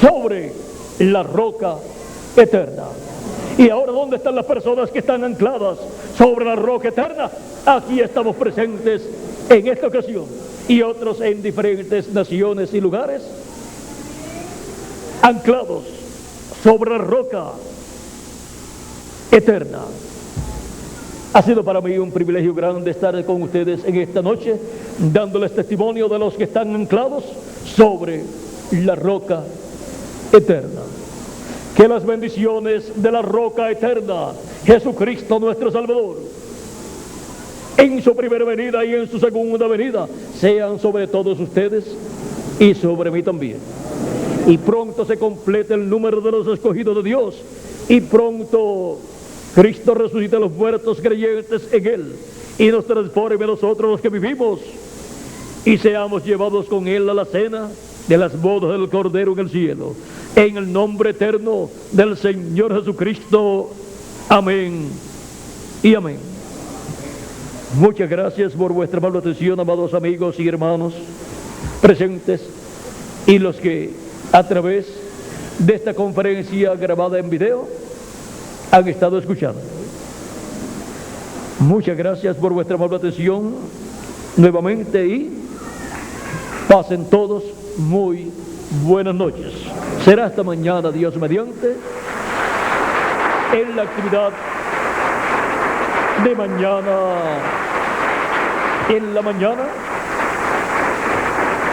sobre la roca eterna. Y ahora, ¿dónde están las personas que están ancladas sobre la roca eterna? Aquí estamos presentes en esta ocasión, y otros en diferentes naciones y lugares, anclados sobre la roca eterna. Ha sido para mí un privilegio grande estar con ustedes en esta noche, dándoles testimonio de los que están anclados sobre la roca eterna. Que las bendiciones de la roca eterna, Jesucristo nuestro Salvador, en su primera venida y en su segunda venida, sean sobre todos ustedes y sobre mí también. Y pronto se complete el número de los escogidos de Dios, y pronto Cristo resucite a los muertos creyentes en Él, y nos transforme a nosotros los que vivimos, y seamos llevados con Él a la cena de las bodas del Cordero en el cielo. En el nombre eterno del Señor Jesucristo. Amén y amén. Muchas gracias por vuestra amable atención, amados amigos y hermanos presentes, y los que a través de esta conferencia grabada en video han estado escuchando. Muchas gracias por vuestra amable atención nuevamente y pasen todos muy buenas noches. Será hasta mañana, Dios mediante, en la actividad de mañana, en la mañana,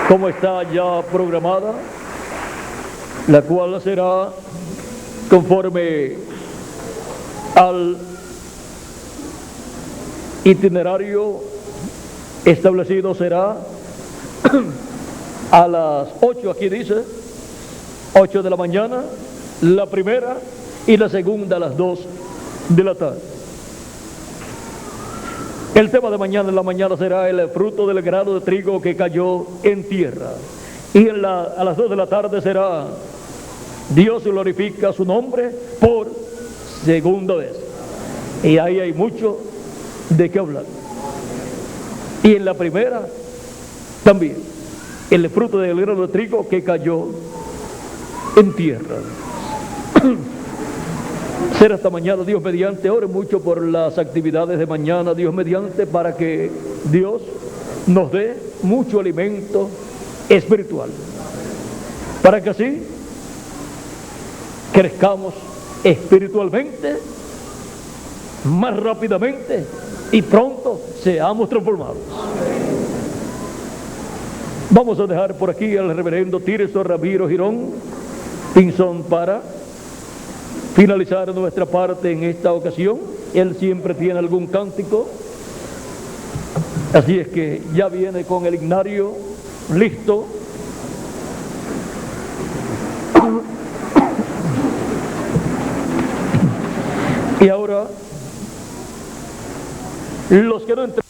como está ya programada, la cual será conforme al itinerario establecido. Será a las 8, aquí dice, 8 de la mañana, la primera, y la segunda a las 2 de la tarde. El tema de mañana en la mañana será el fruto del grano de trigo que cayó en tierra. Y a las 2 de la tarde será Dios glorifica su nombre por segunda vez. Y ahí hay mucho de qué hablar. Y en la primera también, el fruto del grano de trigo que cayó en tierra. Será hasta mañana, Dios mediante. Ore mucho por las actividades de mañana, Dios mediante, para que Dios nos dé mucho alimento espiritual, para que así crezcamos espiritualmente más rápidamente y pronto seamos transformados. Vamos a dejar por aquí al reverendo Tirso Ramiro Girón Pinzón para finalizar nuestra parte en esta ocasión. Él siempre tiene algún cántico, así es que ya viene con el himnario listo. Y ahora, los que no entran